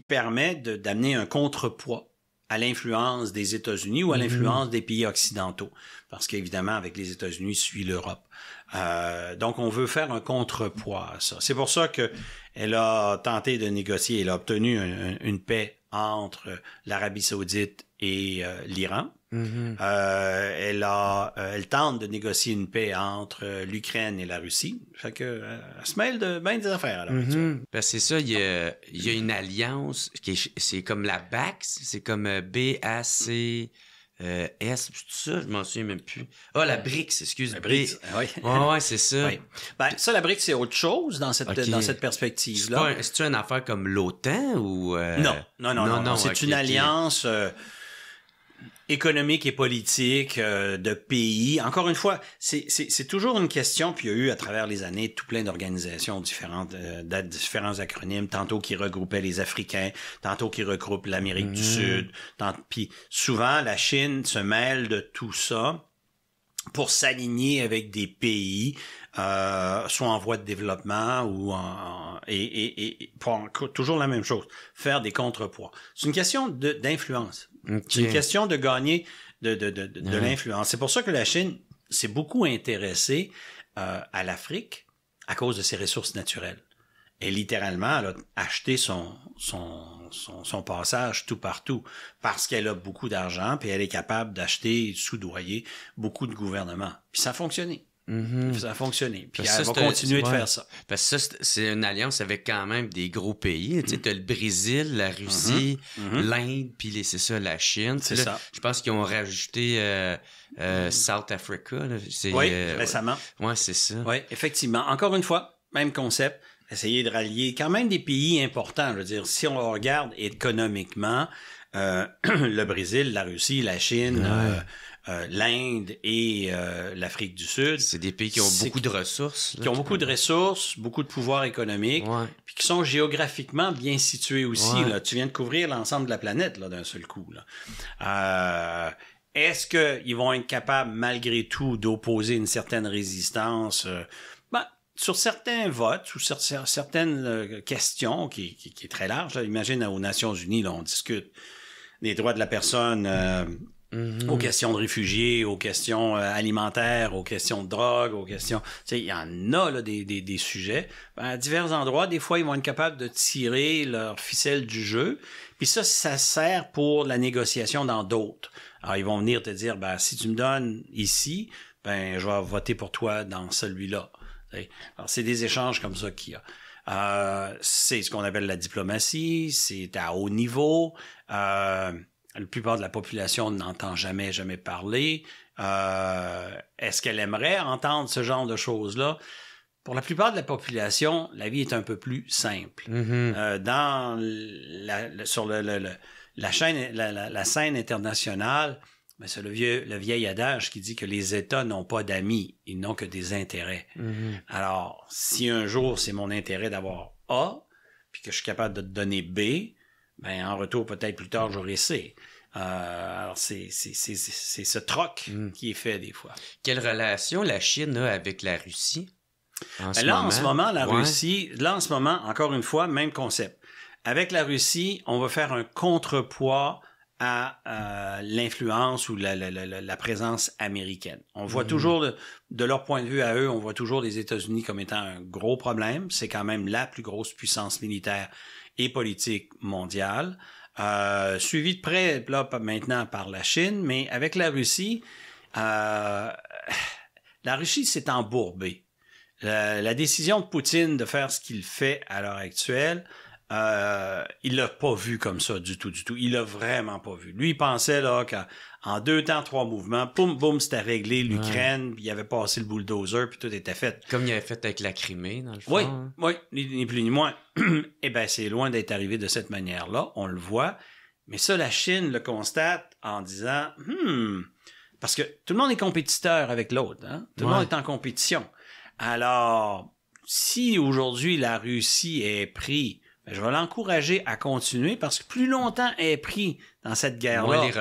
permet d'amener un contrepoids à l'influence des États-Unis ou à l'influence des pays occidentaux. Parce qu'évidemment, avec les États-Unis, suit l'Europe. Donc, on veut faire un contrepoids à ça. C'est pour ça qu'elle a tenté de négocier, elle a obtenu une paix entre l'Arabie Saoudite et l'Iran. Elle tente de négocier une paix entre l'Ukraine et la Russie. Fait que elle se mêle de bien des affaires. Alors, ben, c'est ça, il y a une alliance c'est comme la BAC, c'est comme BAC S, tout ça, je m'en souviens même plus. Ah, la BRICS, excuse. La BRICS, oui. Ouais, c'est ça. Oui. Ben, ça, la BRICS, c'est autre chose dans cette perspective-là. C'est-tu une affaire comme l'OTAN ou... Non. C'est une alliance économique et politique de pays. Encore une fois, c'est toujours une question, puis il y a eu à travers les années tout plein d'organisations différentes, différents acronymes, tantôt qui regroupaient les Africains, tantôt qui regroupent l'Amérique du Sud. Puis souvent, la Chine se mêle de tout ça pour s'aligner avec des pays, soit en voie de développement ou et pour toujours la même chose, faire des contrepoids. C'est une question d'influence. Okay. C'est une question de gagner de l'influence. C'est pour ça que la Chine s'est beaucoup intéressée à l'Afrique à cause de ses ressources naturelles. Et littéralement, elle a acheté son passage tout partout parce qu'elle a beaucoup d'argent puis elle est capable d'acheter, soudoyer beaucoup de gouvernements. Puis ça a fonctionné. Ça a fonctionné. Puis elle va continuer de faire ça. Parce que ça, c'est une alliance avec quand même des gros pays. Tu sais, t'as le Brésil, la Russie, l'Inde, puis c'est ça, la Chine. C'est là, ça. Je pense qu'ils ont rajouté South Africa. Là. Oui, récemment. Oui, c'est ça. Oui, effectivement. Encore une fois, même concept. Essayer de rallier quand même des pays importants. Je veux dire, si on regarde économiquement, le Brésil, la Russie, la Chine, l'Inde et l'Afrique du Sud. C'est des pays qui ont beaucoup de ressources. Qui ont beaucoup de ressources, beaucoup de pouvoir économique, puis qui sont géographiquement bien situés aussi. Là. Tu viens de couvrir l'ensemble de la planète là, d'un seul coup. Là. Est-ce qu'ils vont être capables, malgré tout, d'opposer une certaine résistance? Sur certains votes ou sur certaines questions qui est très large, là, imagine aux Nations Unies, là, on discute des droits de la personne aux questions de réfugiés, aux questions alimentaires, aux questions de drogue, aux questions... Tu sais, il y en a là, des sujets. À divers endroits, des fois, ils vont être capables de tirer leur ficelle du jeu. Puis ça sert pour la négociation dans d'autres. Alors, ils vont venir te dire, si tu me donnes ici, je vais voter pour toi dans celui-là. Alors, c'est des échanges comme ça qu'il y a. C'est ce qu'on appelle la diplomatie, c'est à haut niveau. La plupart de la population n'entend jamais parler. Est-ce qu'elle aimerait entendre ce genre de choses-là? Pour la plupart de la population, la vie est un peu plus simple. Sur la scène internationale, c'est le vieil adage qui dit que les États n'ont pas d'amis, ils n'ont que des intérêts. Alors, si un jour c'est mon intérêt d'avoir A, puis que je suis capable de te donner B, en retour, peut-être plus tard, j'aurai C. Alors, c'est ce troc qui est fait des fois. Quelle relation la Chine a avec la Russie? En ce moment, Russie, encore une fois, même concept. Avec la Russie, on va faire un contrepoids à l'influence ou la présence américaine. On voit toujours, de leur point de vue à eux, on voit toujours les États-Unis comme étant un gros problème. C'est quand même la plus grosse puissance militaire et politique mondiale, suivi de près là, maintenant par la Chine, mais avec la Russie s'est embourbée. La décision de Poutine de faire ce qu'il fait à l'heure actuelle, il l'a pas vu comme ça du tout. Il l'a vraiment pas vu. Lui, il pensait là qu'en 2 temps, 3 mouvements, boum, boum, c'était réglé l'Ukraine, puis il avait passé le bulldozer, puis tout était fait. Comme il avait fait avec la Crimée, dans le fond. Oui, ni plus ni moins. Eh bien, c'est loin d'être arrivé de cette manière-là, on le voit. Mais ça, la Chine le constate en disant, parce que tout le monde est compétiteur avec l'autre, hein? Tout le monde est en compétition. Alors, si aujourd'hui la Russie est pris, je vais l'encourager à continuer parce que plus longtemps elle est pris dans cette guerre-là, moins les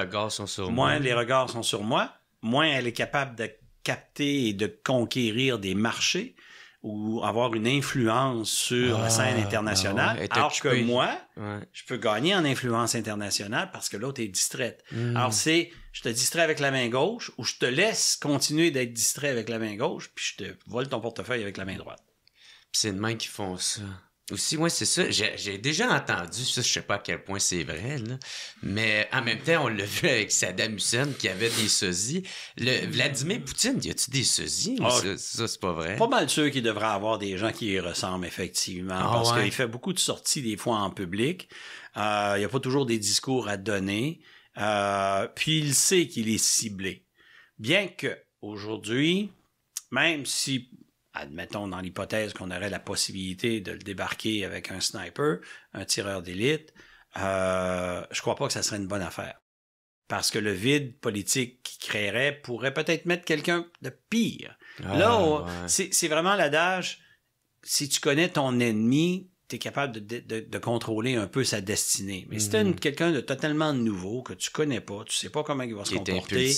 regards sont sur moi, moins elle est capable de capter et de conquérir des marchés ou avoir une influence sur la scène internationale. Alors que moi, je peux gagner en influence internationale parce que l'autre est distraite. Alors je te distrais avec la main gauche ou je te laisse continuer d'être distrait avec la main gauche puis je te vole ton portefeuille avec la main droite. Puis c'est de même qui font ça. Aussi, ouais, c'est ça. J'ai déjà entendu ça, je sais pas à quel point c'est vrai, là. Mais en même temps, on l'a vu avec Saddam Hussein qui avait des sosies. Vladimir Poutine, y a-tu des sosies? Ça, c'est pas vrai. Pas mal sûr qu'il devrait avoir des gens qui y ressemblent, effectivement. Parce qu'il fait beaucoup de sorties, des fois, en public. Il y a pas toujours des discours à donner. Puis il sait qu'il est ciblé. Bien que, aujourd'hui, même si... admettons dans l'hypothèse qu'on aurait la possibilité de le débarquer avec un sniper, un tireur d'élite, je crois pas que ça serait une bonne affaire. Parce que le vide politique qu'il créerait pourrait peut-être mettre quelqu'un de pire. C'est vraiment l'adage, si tu connais ton ennemi, tu es capable de contrôler un peu sa destinée. Mais si tu quelqu'un de totalement nouveau, que tu connais pas, tu sais pas comment il va se comporter.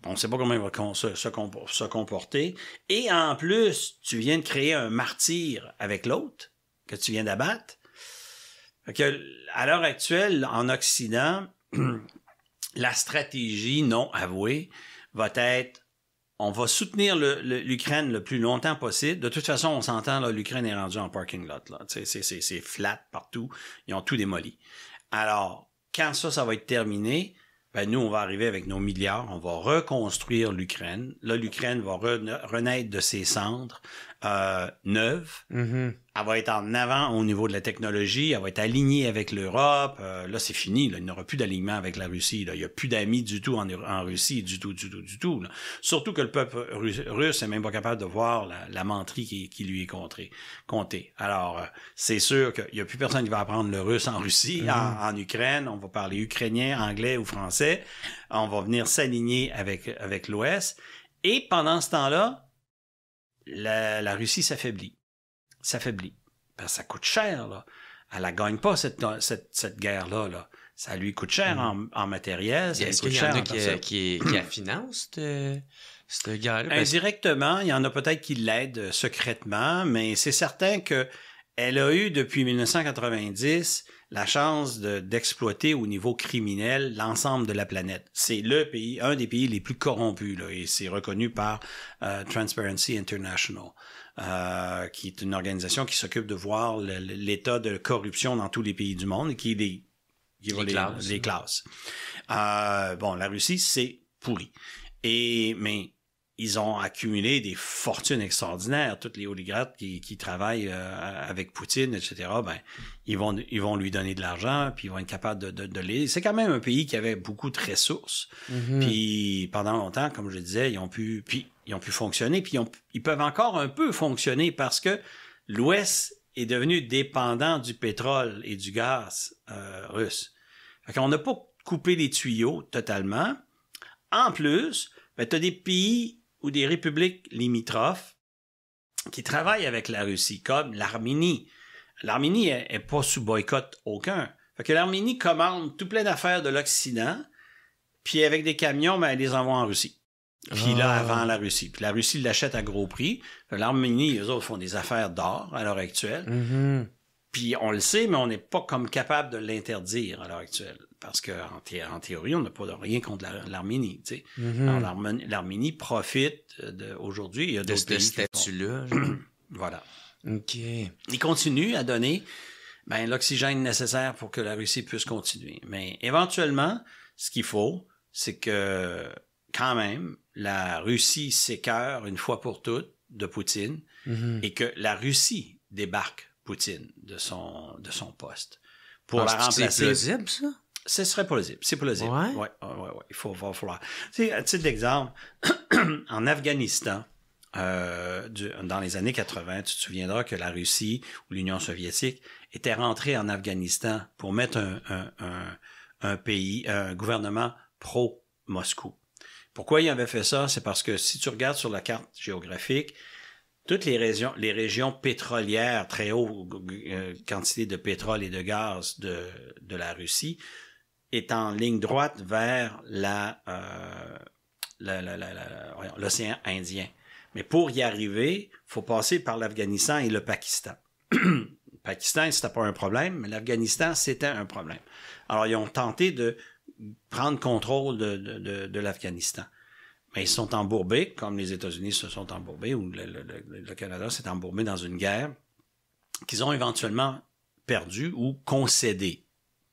On ne sait pas comment il va se comporter. Et en plus, tu viens de créer un martyr avec l'autre que tu viens d'abattre. Fait que, à l'heure actuelle, en Occident, la stratégie non avouée va être: on va soutenir l'Ukraine le plus longtemps possible. De toute façon, on s'entend, là, l'Ukraine est rendue en parking lot. Là. C'est flat partout. Ils ont tout démoli. Alors, quand ça va être terminé, nous, on va arriver avec nos milliards. On va reconstruire l'Ukraine. Là, l'Ukraine va renaître de ses cendres neuves. Elle va être en avant au niveau de la technologie. Elle va être alignée avec l'Europe. Là, c'est fini. Là. Il n'y aura plus d'alignement avec la Russie. Là. Il n'y a plus d'amis du tout en Russie. Du tout. Là. Surtout que le peuple russe n'est même pas capable de voir la menterie qui lui est comptée. Alors, c'est sûr qu'il n'y a plus personne qui va apprendre le russe en Russie, en Ukraine. On va parler ukrainien, anglais ou français. On va venir s'aligner avec l'Ouest. Et pendant ce temps-là, la Russie s'affaiblit. Parce que ça coûte cher, là. Elle ne gagne pas cette guerre-là, là. Ça lui coûte cher en matériel. Est-ce qu'il y en a qui la financent, cette guerre-là? Indirectement, il y en a peut-être qui l'aident secrètement, mais c'est certain que elle a eu depuis 1990 la chance d'exploiter au niveau criminel l'ensemble de la planète. C'est le pays, un des pays les plus corrompus, là, et c'est reconnu par Transparency International, qui est une organisation qui s'occupe de voir l'état de corruption dans tous les pays du monde et qui les classe. La Russie, c'est pourri. Mais ils ont accumulé des fortunes extraordinaires. Tous les oligarques qui travaillent avec Poutine, etc., ils vont lui donner de l'argent, puis ils vont être capables de l'aider. C'est quand même un pays qui avait beaucoup de ressources. Mm-hmm. Puis pendant longtemps, comme je le disais, ils ont pu fonctionner, puis ils peuvent encore un peu fonctionner parce que l'Ouest est devenu dépendant du pétrole et du gaz russe. Fait qu'on n'a pas coupé les tuyaux totalement. En plus, tu as des pays ou des républiques limitrophes qui travaillent avec la Russie, comme l'Arménie. L'Arménie est pas sous boycott aucun. Fait que l'Arménie commande tout plein d'affaires de l'Occident, puis avec des camions, elle les envoie en Russie. Puis là, avant la Russie. Puis la Russie l'achète à gros prix. L'Arménie, eux autres, font des affaires d'or à l'heure actuelle. Mm-hmm. Puis on le sait, mais on n'est pas comme capable de l'interdire à l'heure actuelle. Parce qu'en théorie, on n'a pas de rien contre l'Arménie. Tu sais. Mm-hmm. Alors, l'Arménie profite aujourd'hui. Il y a de ce statut-là. Voilà. OK. Il continue à donner l'oxygène nécessaire pour que la Russie puisse continuer. Mais éventuellement, ce qu'il faut, c'est que quand même, la Russie s'écœure une fois pour toutes de Poutine et que la Russie débarque Poutine de son poste. Pour la remplacer. C'est plausible, ça? Ce serait plausible. C'est plausible. Ouais. Il va falloir. Tu sais, à titre d'exemple, en Afghanistan, dans les années 80, tu te souviendras que la Russie ou l'Union soviétique était rentrée en Afghanistan pour mettre un gouvernement pro-Moscou. Pourquoi ils avaient fait ça? C'est parce que si tu regardes sur la carte géographique, toutes les régions pétrolières, très haute quantité de pétrole et de gaz de la Russie, est en ligne droite vers l'océan Indien. Mais pour y arriver, il faut passer par l'Afghanistan et le Pakistan. Le Pakistan, c'était pas un problème, mais l'Afghanistan, c'était un problème. Alors, ils ont tenté de prendre contrôle de l'Afghanistan. Mais ils sont embourbés, comme les États-Unis se sont embourbés, ou le Canada s'est embourbé dans une guerre qu'ils ont éventuellement perdue ou concédée.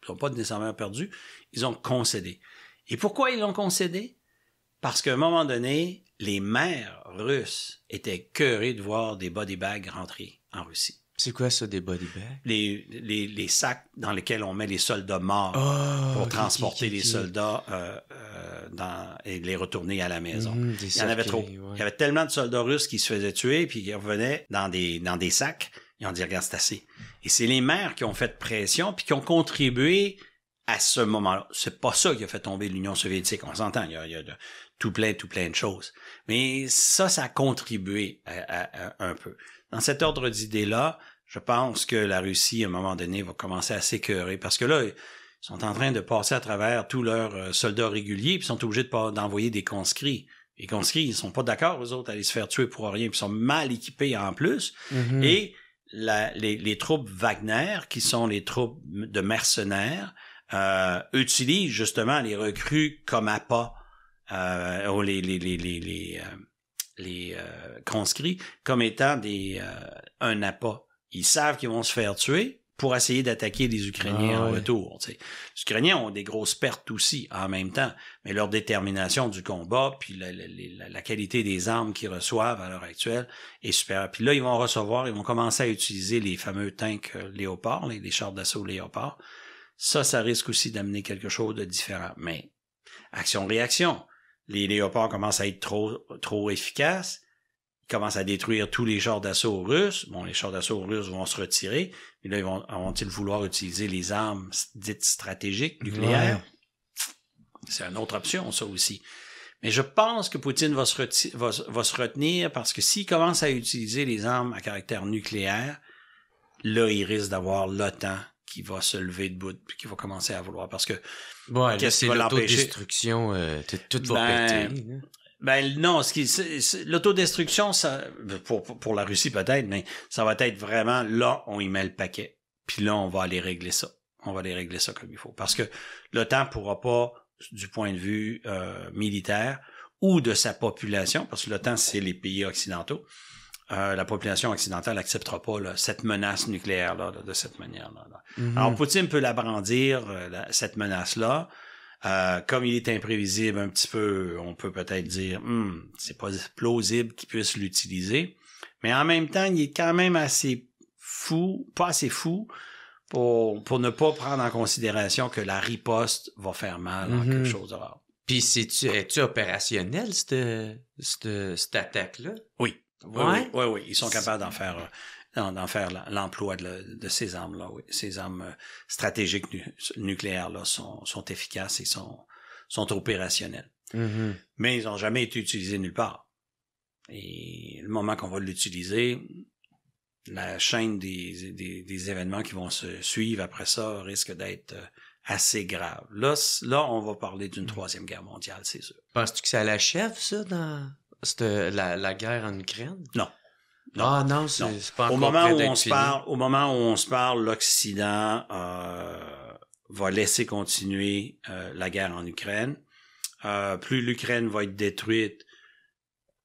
Ils n'ont pas nécessairement perdu, ils ont concédé. Et pourquoi ils l'ont concédé? Parce qu'à un moment donné, les maires russes étaient écœurés de voir des body bags rentrer en Russie. C'est quoi ça, des body bags? Les sacs dans lesquels on met les soldats morts pour transporter les soldats et les retourner à la maison. Il y en avait trop. Ouais. Il y avait tellement de soldats russes qui se faisaient tuer puis qui revenaient dans des sacs. Ils ont dit, regarde, c'est assez. Et c'est les maires qui ont fait pression puis qui ont contribué à ce moment-là. C'est pas ça qui a fait tomber l'Union soviétique. On s'entend, il y a tout plein de choses. Mais ça a contribué à un peu. Dans cet ordre d'idées-là, je pense que la Russie, à un moment donné, va commencer à s'écœurer. Parce que là, ils sont en train de passer à travers tous leurs soldats réguliers, puis ils sont obligés d'envoyer des conscrits. Les conscrits, ils sont pas d'accord, eux autres, à aller se faire tuer pour rien, puis ils sont mal équipés en plus. Mm-hmm. Et les troupes Wagner, qui sont les troupes de mercenaires, utilisent justement les recrues comme appât, ou les conscrits comme étant un appât. Ils savent qu'ils vont se faire tuer pour essayer d'attaquer les Ukrainiens en retour. T'sais. Les Ukrainiens ont des grosses pertes aussi en même temps, mais leur détermination du combat puis la qualité des armes qu'ils reçoivent à l'heure actuelle est supérieure. Puis là, ils vont commencer à utiliser les fameux tanks Léopard, les chars d'assaut Léopard. Ça risque aussi d'amener quelque chose de différent. Mais action-réaction. Les Léopards commencent à être trop efficaces. Ils commencent à détruire tous les chars d'assaut russes. Bon, les chars d'assaut russes vont se retirer. Mais là, vont-ils vouloir utiliser les armes dites stratégiques nucléaires? Ouais. C'est une autre option, ça aussi. Mais je pense que Poutine va se retenir parce que s'il commence à utiliser les armes à caractère nucléaire, là, il risque d'avoir l'OTAN qui va se lever debout puis qui va commencer à vouloir. Parce que c'est l'autodestruction, tout va péter. Ben non, l'autodestruction, ça, pour la Russie peut-être, mais ça va être vraiment là, on y met le paquet. Puis là, on va aller régler ça. On va aller régler ça comme il faut. Parce que l'OTAN pourra pas, du point de vue militaire ou de sa population, parce que l'OTAN, c'est les pays occidentaux, la population occidentale n'acceptera pas là, cette menace nucléaire-là de cette manière-là. Mm-hmm. Alors, Poutine peut la brandir, cette menace-là. Comme il est imprévisible un petit peu, on peut peut-être dire c'est pas plausible qu'il puisse l'utiliser. Mais en même temps, il est quand même assez fou, pas assez fou, pour ne pas prendre en considération que la riposte va faire mal en quelque chose de rare. Puis es-tu opérationnel, cette attaque-là? Oui. Ouais? Oui. Ils sont capables d'en faire l'emploi de ces armes-là, oui. Ces armes stratégiques nucléaires-là sont efficaces et sont opérationnelles. Mm-hmm. Mais ils n'ont jamais été utilisés nulle part. Et le moment qu'on va l'utiliser, la chaîne des événements qui vont se suivre après ça risque d'être assez grave. Là, on va parler d'une troisième guerre mondiale, c'est sûr. Penses-tu que ça l'achève, ça, dans la guerre en Ukraine? Non. Ah non, c'est pas encore au moment près où d'être on se fini. parle, au moment où on se parle, l'Occident va laisser continuer la guerre en Ukraine. Plus l'Ukraine va être détruite,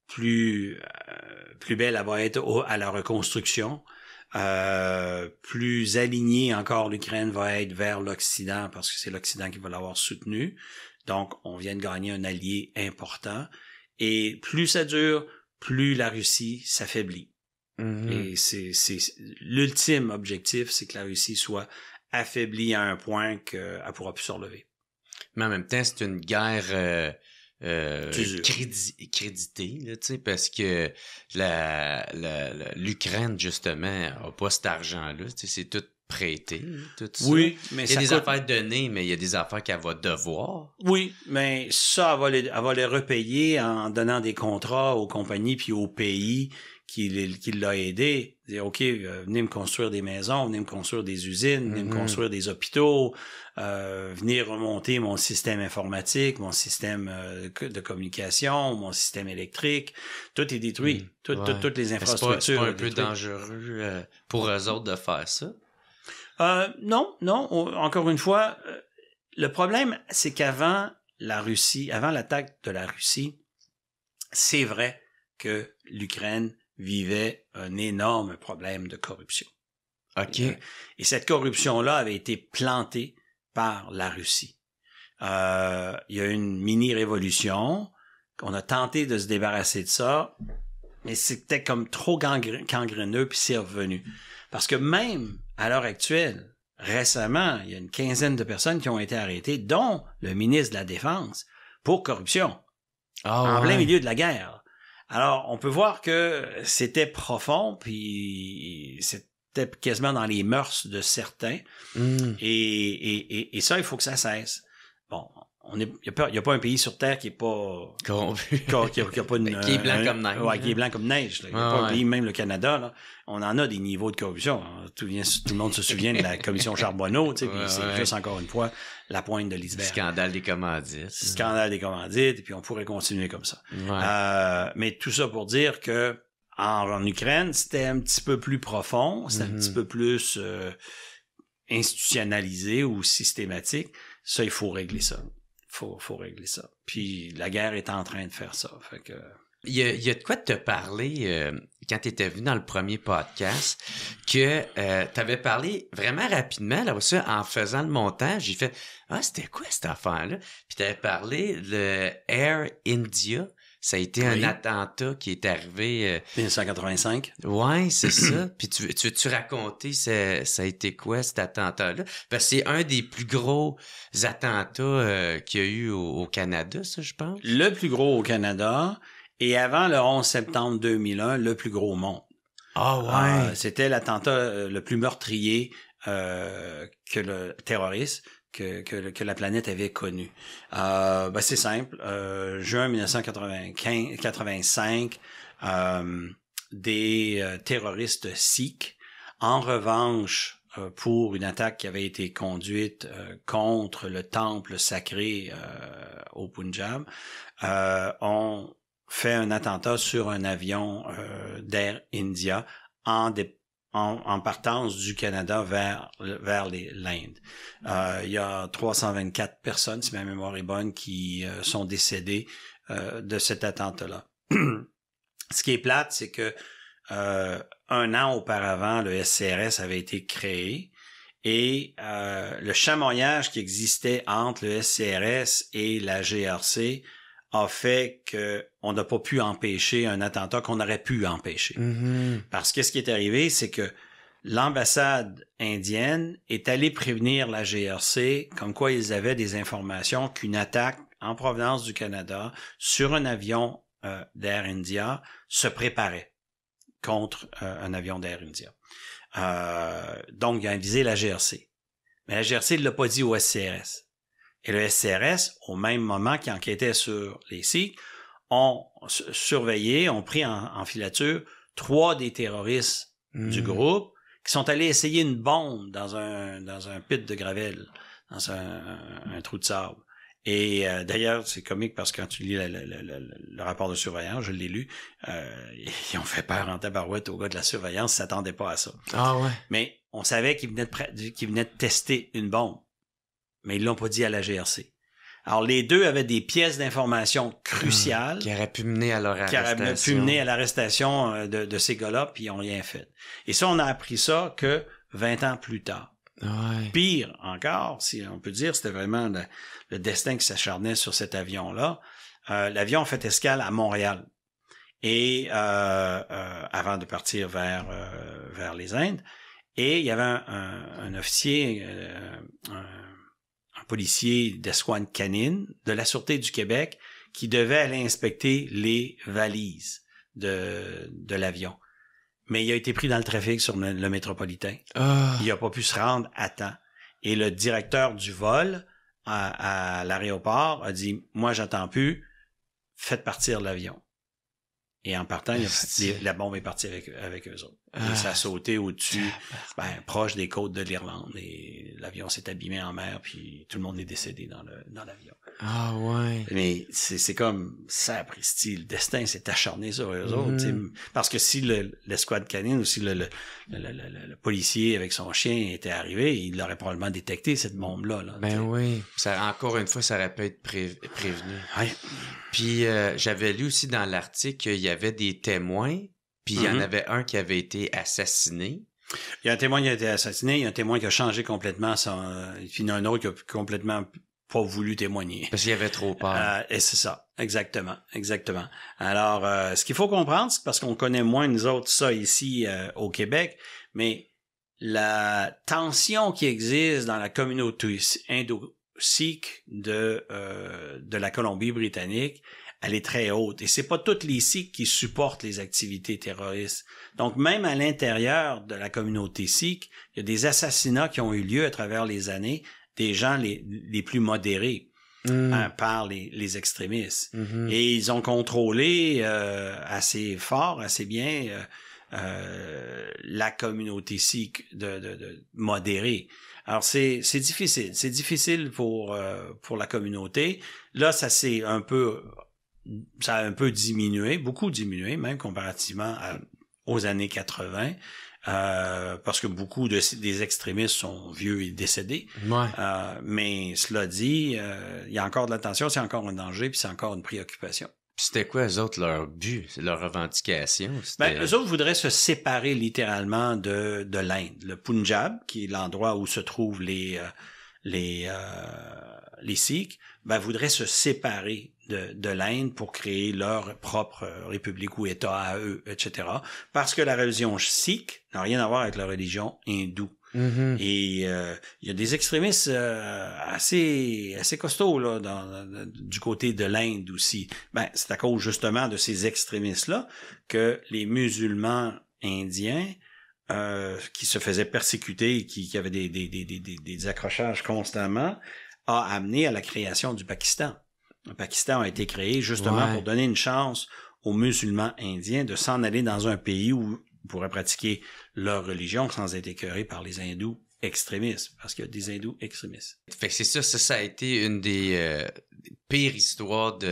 plus belle elle va être à la reconstruction. Plus alignée encore l'Ukraine va être vers l'Occident parce que c'est l'Occident qui va l'avoir soutenue. Donc, on vient de gagner un allié important. Et plus ça dure, plus la Russie s'affaiblit. Mm-hmm. Et c'est l'ultime objectif, c'est que la Russie soit affaiblie à un point qu'elle ne pourra plus se relever. Mais en même temps, c'est une guerre créditée, là, tu sais, parce que l'Ukraine, justement, a pas cet argent-là. Tu sais, c'est tout prêté, tout ça. Oui, mais il y a ça des coûte... affaires données, mais il y a des affaires qu'elle va devoir. Oui, mais ça, elle va les repayer en donnant des contrats aux compagnies puis aux pays qui l'a aidé. Dire, OK, venez me construire des maisons, venez me construire des usines, venez me construire des hôpitaux, venez remonter mon système informatique, mon système de communication, mon système électrique. Tout est détruit. Toutes les infrastructures. C'est pas un peu dangereux pour eux autres de faire ça? Non. Encore une fois, le problème, c'est qu'avant l'attaque de la Russie, c'est vrai que l'Ukraine vivait un énorme problème de corruption. OK. Et cette corruption-là avait été plantée par la Russie. Il y a eu une mini-révolution, qu'on a tenté de se débarrasser de ça, mais c'était comme trop gangréneux, puis c'est revenu. Parce que même à l'heure actuelle, récemment, il y a une quinzaine de personnes qui ont été arrêtées, dont le ministre de la Défense, pour corruption, en plein milieu de la guerre. Alors, on peut voir que c'était profond, puis c'était quasiment dans les mœurs de certains, et ça, il faut que ça cesse. Bon, il y a pas un pays sur Terre qui est pas corrompu, qui a pas une, qui est blanc comme neige. Ouais, qui est blanc comme neige. Là. Il y a pas un pays, même le Canada, là, on en a des niveaux de corruption. Tout le monde se souvient de la commission Charbonneau, tu sais, puis c'est juste encore une fois la pointe de l'iceberg. Scandale des commandites. Scandale des commandites, et puis on pourrait continuer comme ça. Ouais. Mais tout ça pour dire que en Ukraine, c'était un petit peu plus profond, c'était un petit peu plus institutionnalisé ou systématique. Ça, il faut régler ça. Faut régler ça. Puis la guerre est en train de faire ça. Fait que... Il y a de quoi te parler quand tu étais venu dans le premier podcast que tu avais parlé vraiment rapidement là ça en faisant le montage. J'ai fait c'était quoi cette affaire-là? Puis tu avais parlé de Air India. Ça a été un attentat qui est arrivé... 1985. Ouais, c'est ça. Puis tu veux-tu raconter ça a été quoi cet attentat-là? Parce que c'est un des plus gros attentats qu'il y a eu au Canada, ça, je pense. Le plus gros au Canada, et avant le 11 septembre 2001, le plus gros au monde. Ah ouais! C'était l'attentat le plus meurtrier que le terroriste que la planète avait connu. C'est simple. Juin 1985, des terroristes sikhs, en revanche, pour une attaque qui avait été conduite contre le temple sacré au Punjab, ont fait un attentat sur un avion d'Air India en partance du Canada vers l'Inde. Il y a 324 personnes, si ma mémoire est bonne, qui sont décédées de cet attentat-là. Ce qui est plate, c'est que 1 an auparavant, le SCRS avait été créé et le chamoyage qui existait entre le SCRS et la GRC a fait qu'on n'a pas pu empêcher un attentat qu'on aurait pu empêcher. Mm-hmm. Parce que ce qui est arrivé, c'est que l'ambassade indienne est allée prévenir la GRC comme quoi ils avaient des informations qu'une attaque en provenance du Canada sur un avion d'Air India se préparait contre un avion d'Air India. Donc, il a avisé la GRC. Mais la GRC ne l'a pas dit au SCRS. Et le SCRS, au même moment qu'il enquêtait sur les Sikhs, ont surveillé, ont pris en filature 3 des terroristes du groupe qui sont allés essayer une bombe dans un pit de gravel, dans un trou de sable. Et d'ailleurs, c'est comique parce que quand tu lis le rapport de surveillance, je l'ai lu, ils ont fait peur en tabarouette aux gars de la surveillance, ils s'attendaient pas à ça. Ah ouais. Mais on savait qu'ils venaient de tester une bombe. Mais ils l'ont pas dit à la GRC. Alors, les deux avaient des pièces d'information cruciales. Qui auraient pu mener à leur arrestation. Qui auraient pu mener à l'arrestation de ces gars-là, puis ils n'ont rien fait. Et ça, on a appris ça que 20 ans plus tard. Ouais. Pire encore, si on peut dire, c'était vraiment le destin qui s'acharnait sur cet avion-là. L'avion a fait escale à Montréal. Et avant de partir vers les Indes. Et il y avait un officier, un policier d'escouade canine de la Sûreté du Québec qui devait aller inspecter les valises de l'avion. Mais il a été pris dans le trafic sur le métropolitain. Il n'a pas pu se rendre à temps. Et le directeur du vol à l'aéroport a dit « Moi, j'attends plus, faites partir l'avion. » Et en partant, la bombe est partie avec eux autres. Et ça a sauté au-dessus, proche des côtes de l'Irlande. Et l'avion s'est abîmé en mer, puis tout le monde est décédé dans l'avion. Ah ouais. Mais c'est comme ça, Pristi, le destin s'est acharné sur eux autres. Parce que si l'escouade canine ou si le policier avec son chien était arrivé, il aurait probablement détecté cette bombe-là. Là, oui. Ça, encore une fois, ça aurait pu être prévenu. Ouais. Puis j'avais lu aussi dans l'article qu'il y avait des témoins, puis il y en avait un qui avait été assassiné. Il y a un témoin qui a été assassiné, il y a un témoin qui a changé complètement puis il y en a un autre qui a complètement pas voulu témoigner. Parce qu'il avait trop peur. Et c'est ça, exactement. Alors, ce qu'il faut comprendre, c'est parce qu'on connaît moins, nous autres, ça ici au Québec, mais la tension qui existe dans la communauté indo-sikh de la Colombie-Britannique, elle est très haute. Et c'est pas tous les Sikhs qui supportent les activités terroristes. Donc, même à l'intérieur de la communauté sikh, il y a des assassinats qui ont eu lieu à travers les années des gens les plus modérés par les extrémistes. Et ils ont contrôlé assez fort, assez bien la communauté sikh de modérée. Alors, c'est difficile. C'est difficile pour la communauté. Là, ça a un peu diminué, beaucoup diminué, même comparativement aux années 80. Parce que beaucoup des extrémistes sont vieux et décédés. Ouais. Mais cela dit, il y a encore de la tension, c'est encore un danger, puis c'est encore une préoccupation. Puis c'était quoi, eux autres, leur but, leur revendication? Eux autres voudraient se séparer littéralement de l'Inde. Le Punjab, qui est l'endroit où se trouvent les Sikhs, voudraient se séparer de l'Inde pour créer leur propre république ou État à eux, etc. Parce que la religion sikh n'a rien à voir avec la religion hindoue. Et il y a des extrémistes assez costauds là du côté de l'Inde aussi. C'est à cause justement de ces extrémistes-là que les musulmans indiens qui se faisaient persécuter, qui avaient des accrochages constamment, a amené à la création du Pakistan. Le Pakistan a été créé justement pour donner une chance aux musulmans indiens de s'en aller dans un pays où ils pourraient pratiquer leur religion sans être écœurés par les hindous extrémistes, parce qu'il y a des hindous extrémistes. Fait que c'est ça a été une des pires histoires du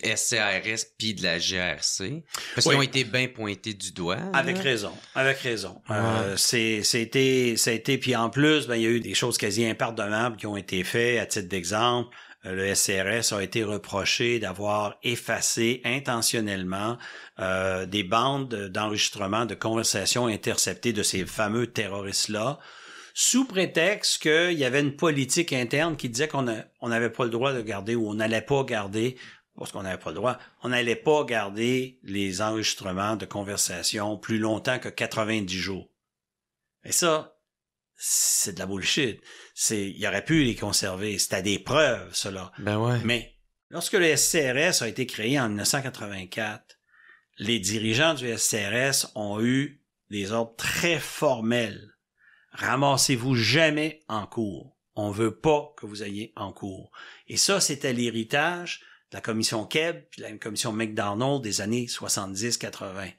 SCRS puis de la GRC. Parce qu'ils ont été bien pointés du doigt. Avec raison. Ça a été, puis en plus, il y a eu des choses quasi impardonnables qui ont été faites. À titre d'exemple, le SCRS a été reproché d'avoir effacé intentionnellement des bandes d'enregistrement de conversations interceptées de ces fameux terroristes-là, sous prétexte qu'il y avait une politique interne qui disait qu'on n'avait pas le droit de garder, ou on n'allait pas garder, parce qu'on n'avait pas le droit, on n'allait pas garder les enregistrements de conversations plus longtemps que 90 jours. Et ça, c'est de la bullshit. Il aurait pu les conserver. C'était des preuves, cela. Ben ouais. Mais lorsque le SCRS a été créé en 1984, les dirigeants du SCRS ont eu des ordres très formels. Ramassez-vous jamais en cours. On veut pas que vous ayez en cours. Et ça, c'était l'héritage de la commission Kebb puis de la commission McDonald des années 70-80.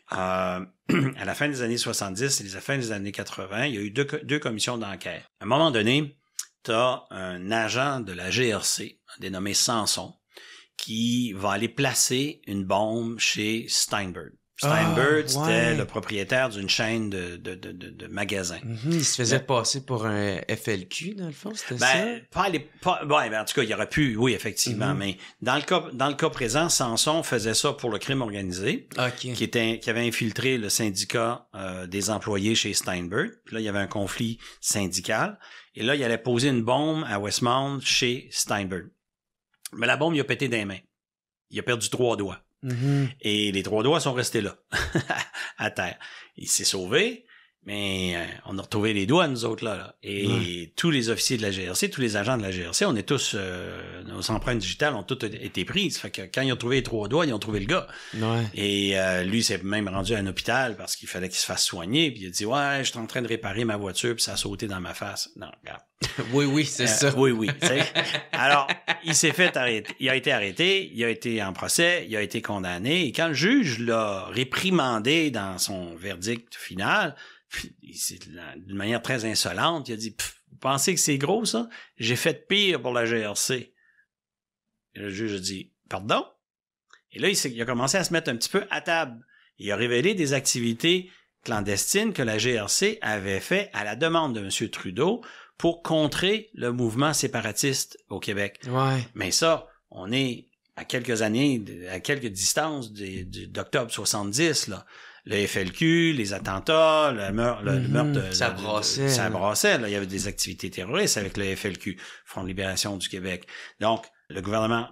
À la fin des années 70 et la fin des années 80, il y a eu deux commissions d'enquête. À un moment donné, tu as un agent de la GRC, dénommé Sanson, qui va aller placer une bombe chez Steinberg. Steinberg, c'était le propriétaire d'une chaîne de magasins. Il se faisait passer pour un FLQ, dans le fond, c'était ça? En tout cas, il aurait pu, oui, effectivement, mais dans le cas présent, Sanson faisait ça pour le crime organisé, qui avait infiltré le syndicat des employés chez Steinberg. Puis là, il y avait un conflit syndical, et là, il allait poser une bombe à Westmount chez Steinberg. Mais la bombe, il a pété des mains. Il a perdu 3 doigts. Et les 3 doigts sont restés là, à terre. Il s'est sauvé, mais on a retrouvé les doigts, nous autres, là. Et tous les officiers de la GRC, tous les agents de la GRC, on est tous, nos empreintes digitales ont toutes été prises. Fait que quand ils ont trouvé les 3 doigts, ils ont trouvé le gars. Ouais. Et lui, s'est même rendu à un hôpital parce qu'il fallait qu'il se fasse soigner. Puis il a dit, ouais, je suis en train de réparer ma voiture, puis ça a sauté dans ma face. Non, regarde. Oui, c'est ça. Oui. Alors, il s'est fait arrêter. Il a été arrêté, il a été en procès, il a été condamné. Et quand le juge l'a réprimandé dans son verdict final, d'une manière très insolente, il a dit, vous pensez que c'est gros, ça? J'ai fait pire pour la GRC. Et le juge a dit, pardon? Et là, il a commencé à se mettre un petit peu à table. Il a révélé des activités clandestines que la GRC avait fait à la demande de M. Trudeau pour contrer le mouvement séparatiste au Québec. Ouais. Mais ça, on est à quelques années, à quelques distances d'octobre 70, là. Le FLQ, les attentats, le meurtre de... Ça brassait. Ça brassait, là. Il y avait des activités terroristes avec le FLQ, Front de libération du Québec. Donc, le gouvernement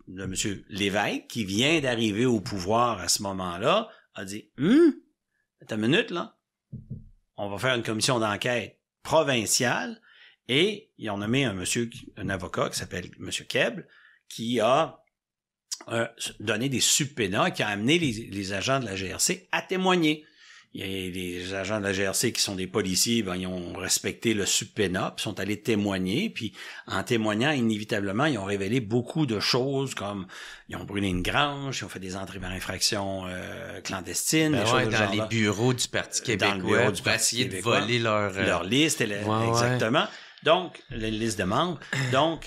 de M. Lévesque, qui vient d'arriver au pouvoir à ce moment-là, a dit, attends une minute, là. On va faire une commission d'enquête provinciale, et ils ont nommé un avocat qui s'appelle M. Kebb, qui a donné des subpoenas, qui a amené les agents de la GRC à témoigner. Il y a les agents de la GRC qui sont des policiers, ils ont respecté le subpoena, puis sont allés témoigner, puis en témoignant, inévitablement, ils ont révélé beaucoup de choses, comme ils ont brûlé une grange, ils ont fait des entrées par infraction clandestines. Dans les bureaux du Parti québécois, pour essayer de voler leur liste, exactement. Donc, la liste de membres. Donc,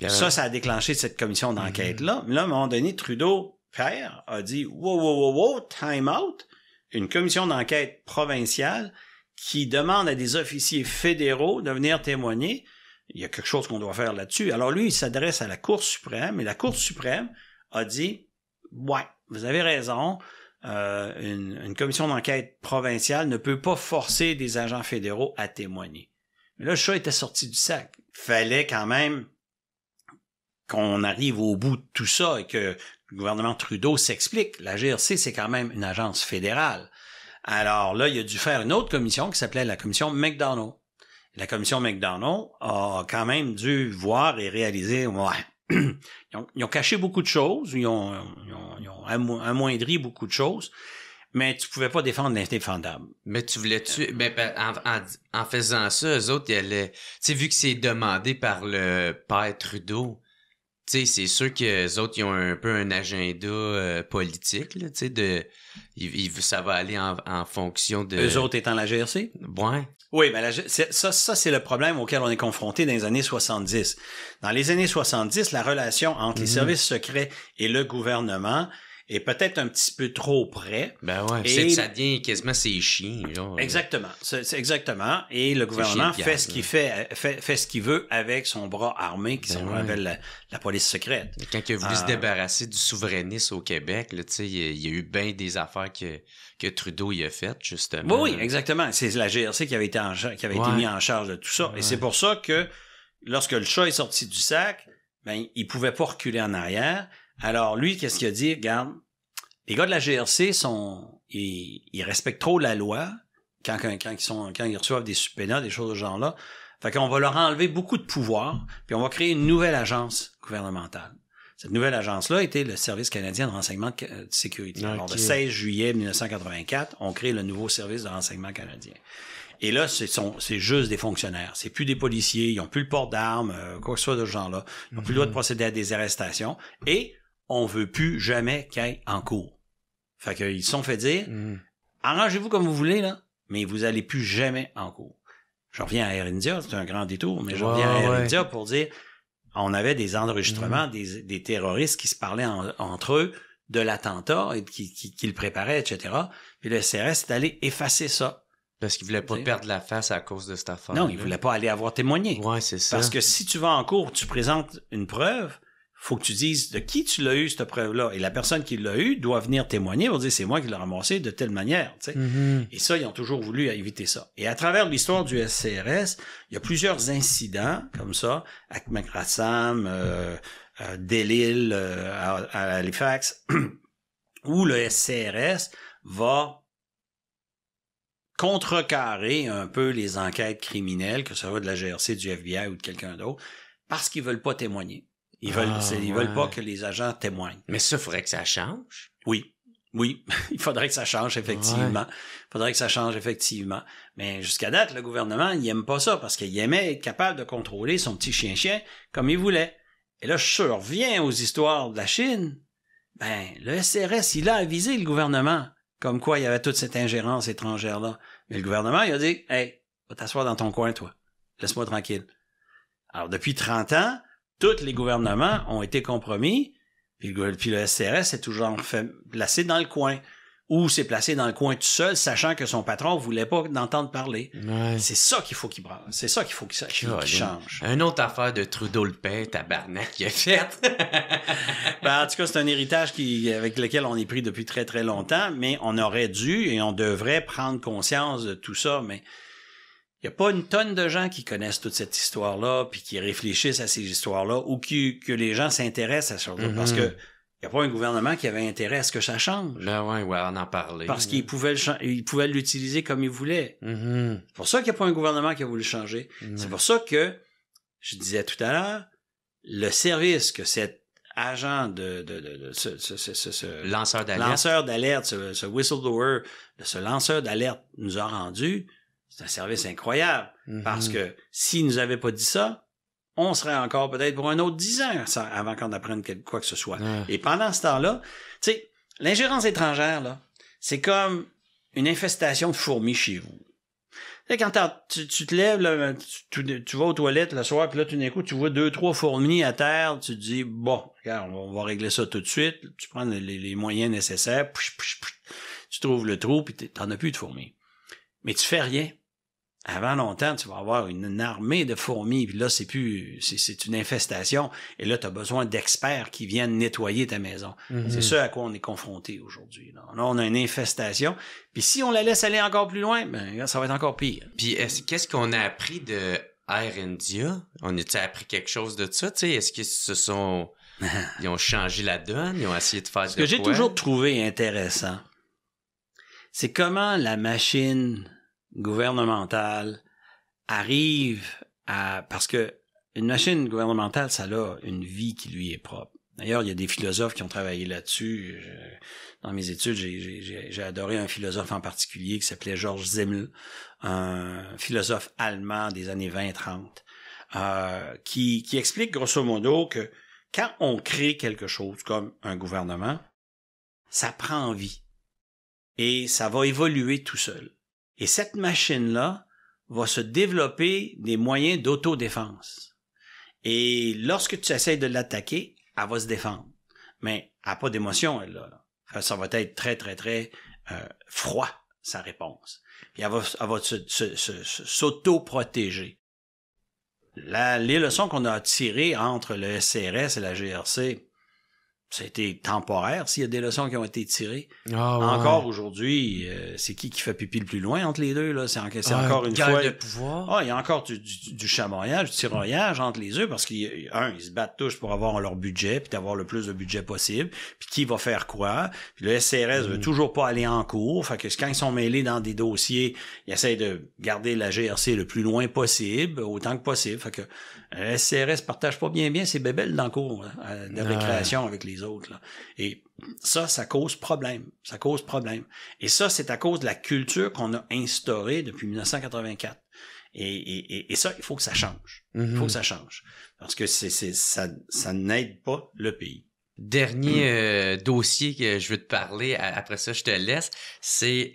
ça a déclenché cette commission d'enquête-là. Mais là, à un moment donné, Trudeau, père, a dit, wow, time out. Une commission d'enquête provinciale qui demande à des officiers fédéraux de venir témoigner. Il y a quelque chose qu'on doit faire là-dessus. Alors lui, il s'adresse à la Cour suprême, et la Cour suprême a dit, ouais, vous avez raison, une commission d'enquête provinciale ne peut pas forcer des agents fédéraux à témoigner. Mais là, le chat était sorti du sac. Fallait quand même qu'on arrive au bout de tout ça et que le gouvernement Trudeau s'explique. La GRC, c'est quand même une agence fédérale. Alors là, il a dû faire une autre commission qui s'appelait la commission McDonald. La commission McDonald a quand même dû voir et réaliser, ils ont caché beaucoup de choses, ils ont amoindri beaucoup de choses, mais tu pouvais pas défendre l'indéfendable. Mais tu voulais-tu... en faisant ça, eux autres, ils allaient... Tu sais, vu que c'est demandé par le père Trudeau, tu sais, c'est sûr que les autres, ils ont un peu un agenda politique, là, tu sais, ça va aller en fonction de... Eux autres étant la GRC? Ouais. Oui, mais ça, c'est le problème auquel on est confronté dans les années 70. Dans les années 70, la relation entre les services secrets et le gouvernement est peut-être un petit peu trop près. Ben ouais, ça devient quasiment ses chiens, genre. Exactement, c'est exactement. Et le gouvernement fait ce qu'il fait ce qu'il veut avec son bras armé, qui appelle la police secrète. Quand il a voulu se débarrasser du souverainisme au Québec, là, tu sais, il y a eu bien des affaires que Trudeau y a faites, justement. Oui, exactement. C'est la GRC qui avait été mis en charge de tout ça. Ouais. Et c'est pour ça que lorsque le chat est sorti du sac, ben, il pouvait pas reculer en arrière. Alors, lui, qu'est-ce qu'il a dit? Regarde, les gars de la GRC ils respectent trop la loi quand ils reçoivent des subpoenas, des choses de ce genre-là. Fait qu'on va leur enlever beaucoup de pouvoir, puis on va créer une nouvelle agence gouvernementale. Cette nouvelle agence-là était le Service canadien de renseignement de sécurité. Okay. Alors, le 16 juillet 1984, on crée le nouveau Service de renseignement canadien. Et là, c'est juste des fonctionnaires. C'est plus des policiers, ils ont plus le port d'armes, quoi que ce soit de ce genre-là. Ils ont plus le droit de procéder à des arrestations. Et on veut plus jamais qu'ils aillent en cours. Fait qu'ils se sont fait dire, arrangez-vous comme vous voulez, là, mais vous allez plus jamais en cours. Je reviens à Air India, c'est un grand détour, mais je reviens à Air India pour dire, on avait des enregistrements des terroristes qui se parlaient entre eux de l'attentat et qui le préparaient, etc. Puis le SRS est allé effacer ça. Parce qu'ils voulaient pas perdre la face à cause de cette affaire. Non, ils voulaient pas aller avoir témoigné. Ouais, c'est ça. Parce que si tu vas en cours, tu présentes une preuve, faut que tu dises de qui tu l'as eu, cette preuve-là. Et la personne qui l'a eu doit venir témoigner pour dire c'est moi qui l'ai ramassé de telle manière. Tu sais. Et ça, ils ont toujours voulu éviter ça. Et à travers l'histoire du SCRS, il y a plusieurs incidents comme ça, à Macrassam, Delisle, à Halifax, où le SCRS va contrecarrer un peu les enquêtes criminelles, que ce soit de la GRC, du FBI ou de quelqu'un d'autre, parce qu'ils veulent pas témoigner. Ils veulent pas que les agents témoignent. Mais ça, il faudrait que ça change. Oui. Il faudrait que ça change, effectivement. Mais jusqu'à date, le gouvernement, il aime pas ça parce qu'il aimait être capable de contrôler son petit chien-chien comme il voulait. Et là, je reviens aux histoires de la Chine. Ben, le SRS, il a avisé le gouvernement comme quoi il y avait toute cette ingérence étrangère-là. Mais le gouvernement, il a dit, hey, va t'asseoir dans ton coin, toi. Laisse-moi tranquille. Alors, depuis 30 ans, tous les gouvernements ont été compromis, puis le SCRS s'est toujours placé dans le coin. Ou s'est placé dans le coin tout seul, sachant que son patron voulait pas d'entendre parler. Ouais. C'est ça qu'il faut qu'il brasse. C'est ça qu'il faut qu'il change. Une autre affaire de Trudeau le père, tabarnak, qu'il a fait. Ben, en tout cas, c'est un héritage avec lequel on est pris depuis très, très longtemps, mais on aurait dû et on devrait prendre conscience de tout ça, mais il n'y a pas une tonne de gens qui connaissent toute cette histoire-là, puis qui réfléchissent à ces histoires-là, ou que les gens s'intéressent à ça. Parce que il n'y a pas un gouvernement qui avait intérêt à ce que ça change. Ben ouais, on en parlait. Parce qu'il pouvait l'utiliser comme il voulait. C'est pour ça qu'il n'y a pas un gouvernement qui a voulu changer. C'est pour ça que, je disais tout à l'heure, le service que cet agent ce lanceur d'alerte, ce whistleblower, ce lanceur d'alerte nous a rendu, c'est un service incroyable. Parce que s'il nous avait pas dit ça, on serait encore peut-être pour un autre 10 ans avant qu'on apprenne quoi que ce soit. Et pendant ce temps-là, tu sais, l'ingérence étrangère, là, c'est comme une infestation de fourmis chez vous. Tu sais, quand tu te lèves, là, tu vas aux toilettes le soir, puis là, tout d'un coup, tu vois 2-3 fourmis à terre, tu te dis, bon, regarde, on va régler ça tout de suite. Tu prends les moyens nécessaires, tu trouves le trou, puis t'en as plus de fourmis. Mais tu fais rien. Avant longtemps, tu vas avoir une armée de fourmis, puis là, c'est une infestation, et là, tu as besoin d'experts qui viennent nettoyer ta maison. C'est ce à quoi on est confronté aujourd'hui. Là, on a une infestation, puis si on la laisse aller encore plus loin, ben ça va être encore pire. Puis qu'est-ce qu'on a appris de Air India? On a-tu appris quelque chose de ça? T'sais? Est-ce qu'ils ils ont changé la donne? Ils ont essayé de faire Ce que j'ai toujours trouvé intéressant, c'est comment la machine gouvernementale arrive parce que une machine gouvernementale, ça a une vie qui lui est propre. D'ailleurs, il y a des philosophes qui ont travaillé là-dessus. Dans mes études, j'ai adoré un philosophe en particulier qui s'appelait Georges Simmel, un philosophe allemand des années 20-30, qui explique grosso modo que quand on crée quelque chose comme un gouvernement, ça prend vie et ça va évoluer tout seul. Et cette machine-là va se développer des moyens d'autodéfense. Et lorsque tu essaies de l'attaquer, elle va se défendre. Mais elle n'a pas d'émotion, elle, là. Ça va être très, très, très froid, sa réponse. Puis elle va s'auto-protéger. Les leçons qu'on a tirées entre le SCRS et la GRC, ça a été temporaire s'il y a des leçons qui ont été tirées. Ah, ouais. Encore aujourd'hui, c'est qui fait pipi le plus loin entre les deux, là? C'est encore une fois. De pouvoir. Ah, il y a encore du chamoyage, du tiraillage entre les deux parce qu'ils se battent tous pour avoir leur budget puis d'avoir le plus de budget possible. Puis qui va faire quoi? Puis le SCRS veut toujours pas aller en cours. Fait que quand ils sont mêlés dans des dossiers, ils essayent de garder la GRC le plus loin possible, autant que possible. Fait que le SCRS partage pas bien ses bébelles dans le cours de récréation avec les autres, là. Et ça cause problème. Ça cause problème. Et ça, c'est à cause de la culture qu'on a instaurée depuis 1984. Et ça, il faut que ça change. Il faut que ça change. Parce que ça n'aide pas le pays. Dernier dossier que je veux te parler, après ça, je te laisse, c'est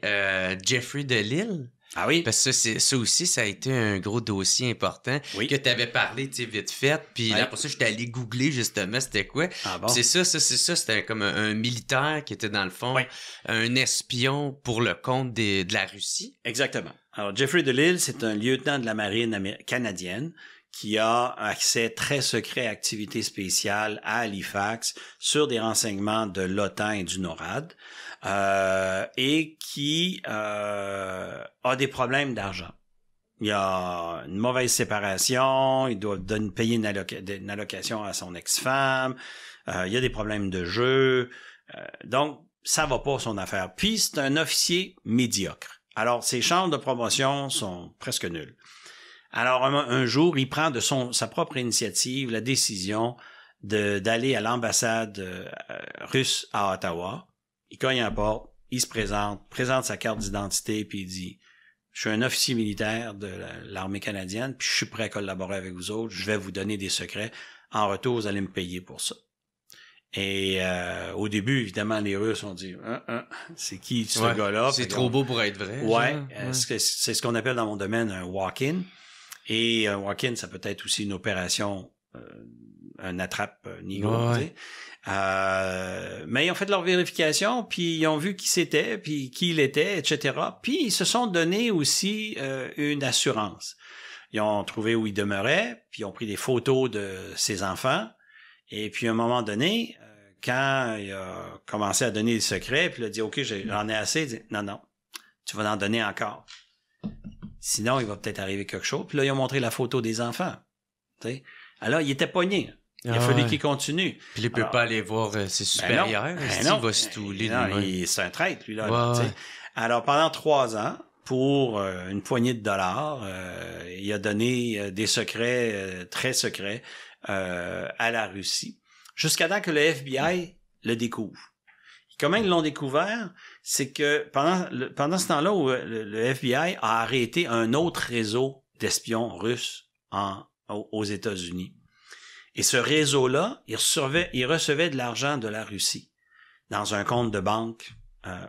Jeffrey Delisle. Ah oui? Parce que ça aussi, ça a été un gros dossier important que tu avais parlé, tu sais, vite fait. Puis là, pour ça, j'étais allé googler, justement, c'était quoi. Ah bon? C'est ça. C'était comme un militaire qui était, dans le fond, un espion pour le compte de la Russie. Exactement. Alors, Jeffrey Delisle, c'est un lieutenant de la marine canadienne qui a accès très secret à activités spéciales à Halifax sur des renseignements de l'OTAN et du NORAD. Et qui a des problèmes d'argent. Il y a une mauvaise séparation, il doit payer une allocation à son ex-femme, il y a des problèmes de jeu, donc ça va pas son affaire. Puis c'est un officier médiocre. Alors ses chances de promotion sont presque nulles. Alors un jour, il prend de sa propre initiative la décision d'aller à l'ambassade russe à Ottawa. Il cogne à la porte, il se présente sa carte d'identité, puis il dit « Je suis un officier militaire de l'armée canadienne, puis je suis prêt à collaborer avec vous autres, je vais vous donner des secrets. En retour, vous allez me payer pour ça. » Et au début, évidemment, les Russes ont dit c'est qui ce gars-là? C'est trop beau pour être vrai. C'est ce qu'on appelle dans mon domaine un walk-in. Et un walk-in, ça peut être aussi une opération, un attrape-nigo, tu sais. Mais ils ont fait leur vérification, puis ils ont vu qui c'était, puis qui il était, etc. Puis ils se sont donné aussi une assurance. Ils ont trouvé où il demeurait, puis ils ont pris des photos de ses enfants. Et puis à un moment donné, quand il a commencé à donner des secrets, puis il a dit « OK, j'en ai assez », il dit « Non, tu vas en donner encore. Sinon, il va peut-être arriver quelque chose. » Puis là, ils ont montré la photo des enfants. T'sais. Alors, il était pogné. Il a fallu qu'il continue. Puis il peut pas aller voir ses supérieurs. Il va se touler. C'est un traître, lui, là. Alors, pendant 3 ans, pour une poignée de dollars, il a donné des secrets très secrets à la Russie, jusqu'à temps que le FBI le découvre. Comment ils l'ont découvert? C'est que pendant ce temps-là où le FBI a arrêté un autre réseau d'espions russes aux États-Unis. Et ce réseau-là, il recevait de l'argent de la Russie dans un compte de banque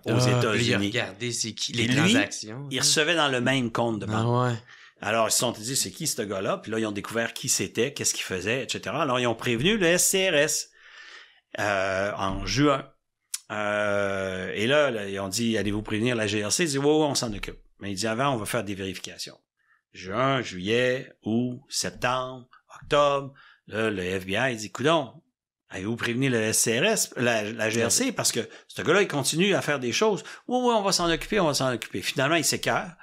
aux États-Unis. Regardez c'est qui les transactions. Il recevait dans le même compte de banque. Ouais. Alors, ils se sont dit, c'est qui ce gars-là? Puis là, ils ont découvert qui c'était, qu'est-ce qu'il faisait, etc. Alors, ils ont prévenu le SCRS en juin. Et là, ils ont dit, allez-vous prévenir la GRC? Ils disent, oui, on s'en occupe. Mais il dit, avant, on va faire des vérifications. Juin, juillet, août, septembre, octobre. Là, le FBI dit, coudonc, avez-vous prévenu le SCRS, la GRC? Parce que ce gars-là, il continue à faire des choses. Oui, on va s'en occuper, Finalement, il s'écœure.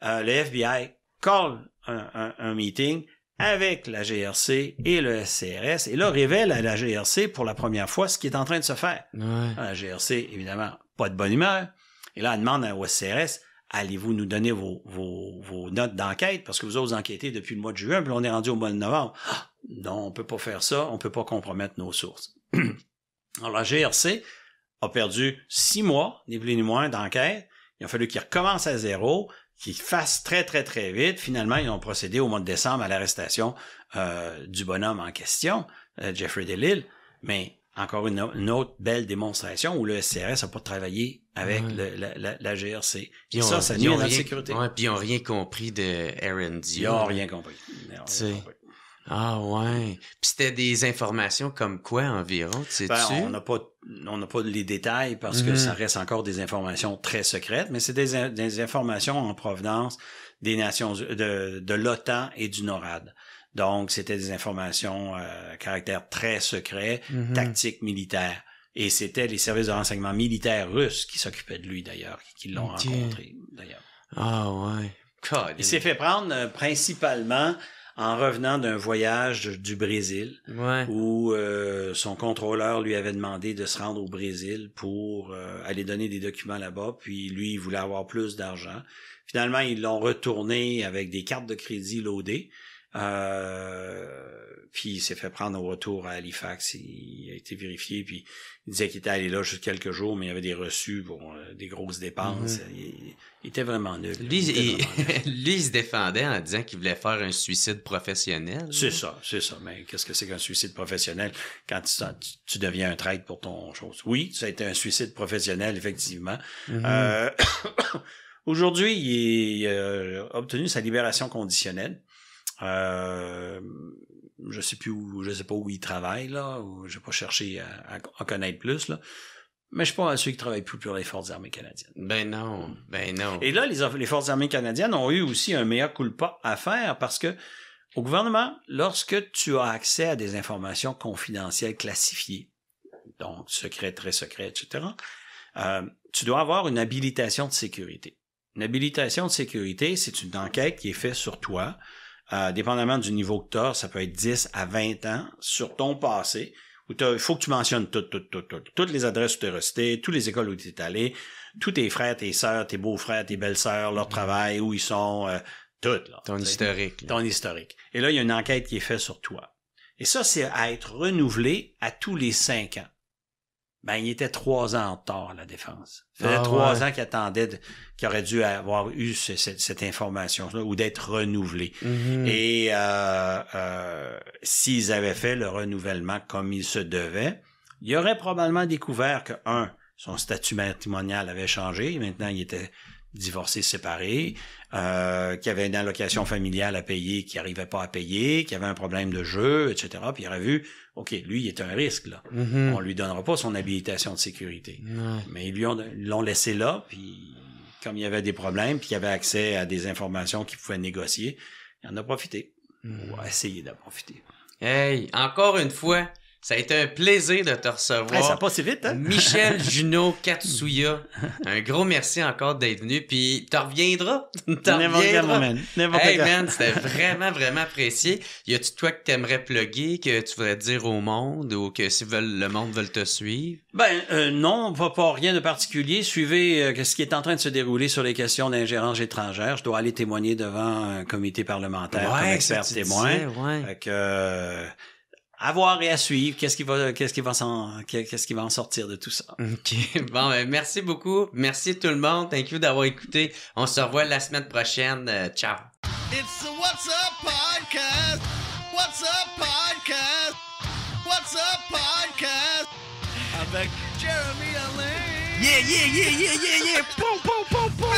Le FBI call un meeting avec la GRC et le SCRS et là, révèle à la GRC pour la première fois ce qui est en train de se faire. La GRC, évidemment, pas de bonne humeur. Et là, elle demande au SCRS, allez-vous nous donner vos notes d'enquête parce que vous autres enquêtez depuis le mois de juin, puis on est rendu au mois de novembre. Non, on peut pas faire ça, on peut pas compromettre nos sources. Alors, la GRC a perdu 6 mois, ni plus ni moins, d'enquête. Il a fallu qu'il recommence à zéro. qu'ils fassent très, très, très vite. Finalement, ils ont procédé au mois de décembre à l'arrestation du bonhomme en question, Jeffrey DeLille. Mais encore une autre belle démonstration où le SCRS n'a pas travaillé avec la GRC. Et ça nuit à notre sécurité. Ouais, puis ils n'ont rien compris de Aaron Dio. Ils n'ont rien compris. Ah ouais. Puis c'était des informations comme quoi environ, tu sais-tu? On n'a pas les détails parce que ça reste encore des informations très secrètes, mais c'est des informations en provenance des nations de l'OTAN et du NORAD. Donc, c'était des informations à caractère très secret, tactique militaire. Et c'était les services de renseignement militaires russes qui s'occupaient de lui, d'ailleurs, qui l'ont rencontré, d'ailleurs. Ah ouais. God, il s'est fait prendre principalement en revenant d'un voyage du Brésil, où son contrôleur lui avait demandé de se rendre au Brésil pour aller donner des documents là-bas, puis lui, il voulait avoir plus d'argent. Finalement, ils l'ont retourné avec des cartes de crédit loadées, puis il s'est fait prendre au retour à Halifax, il a été vérifié, puis il disait qu'il était allé là juste quelques jours, mais il y avait des reçus pour des grosses dépenses. Il était vraiment nul. Lui, il se défendait en disant qu'il voulait faire un suicide professionnel. C'est ça. Mais qu'est-ce que c'est qu'un suicide professionnel quand tu deviens un traître pour ton chose? Oui, ça a été un suicide professionnel, effectivement. Aujourd'hui, il a obtenu sa libération conditionnelle. Je sais pas où il travaille, là, ou j'ai pas cherché à connaître plus, là. Mais je suis pas sûr qu'il travaille plus pour les Forces armées canadiennes. Ben non. Et là, les Forces armées canadiennes ont eu aussi un mea culpa à faire parce que au gouvernement, lorsque tu as accès à des informations confidentielles classifiées, donc secret, très secret, etc., tu dois avoir une habilitation de sécurité. Une habilitation de sécurité, c'est une enquête qui est faite sur toi, dépendamment du niveau que tu as, ça peut être 10 à 20 ans, sur ton passé, où il faut que tu mentionnes toutes les adresses où tu es resté, toutes les écoles où tu es allé, tous tes frères, tes sœurs, tes beaux-frères, tes belles-sœurs, leur travail, où ils sont, tout. Là, ton historique. Ton historique. Et là, il y a une enquête qui est faite sur toi. Et ça, c'est à être renouvelé à tous les 5 ans. Ben, il était 3 ans en retard à la défense. Ça faisait 3 ans qu'il attendait, qu'il aurait dû avoir eu cette information-là ou d'être renouvelé. Et s'ils avaient fait le renouvellement comme il se devait, il aurait probablement découvert que, son statut matrimonial avait changé. Maintenant, il était divorcé, séparé, qu'il y avait une allocation familiale à payer qu'il n'arrivait pas à payer, qu'il y avait un problème de jeu, etc. Puis il aurait vu, OK, lui, il est un risque, là. On lui donnera pas son habilitation de sécurité. Mais ils l'ont laissé là, puis comme il y avait des problèmes, puis il y avait accès à des informations qu'il pouvait négocier, il en a profité. Ou a essayé d'en profiter. Hey, encore une fois, ça a été un plaisir de te recevoir. Hey, ça passe vite, hein? Michel Junot Katsuya. Un gros merci encore d'être venu. Puis, tu reviendras. Hey, man, c'était vraiment, vraiment apprécié. Y a-tu toi que t'aimerais plugger, que tu voudrais dire au monde ou que si le monde veut te suivre? Non, pas rien de particulier. Suivez ce qui est en train de se dérouler sur les questions d'ingérence étrangère. Je dois aller témoigner devant un comité parlementaire comme expert témoin. Fait que, à voir et à suivre, qu'est-ce qui va en sortir de tout ça. OK. Bon, merci beaucoup. Merci tout le monde. Thank you d'avoir écouté. On se revoit la semaine prochaine. Ciao. It's the What's Up Podcast. What's Up Podcast. What's Up Podcast. Avec Jeremy Alain. Yeah. Poum, poum, poum, poum.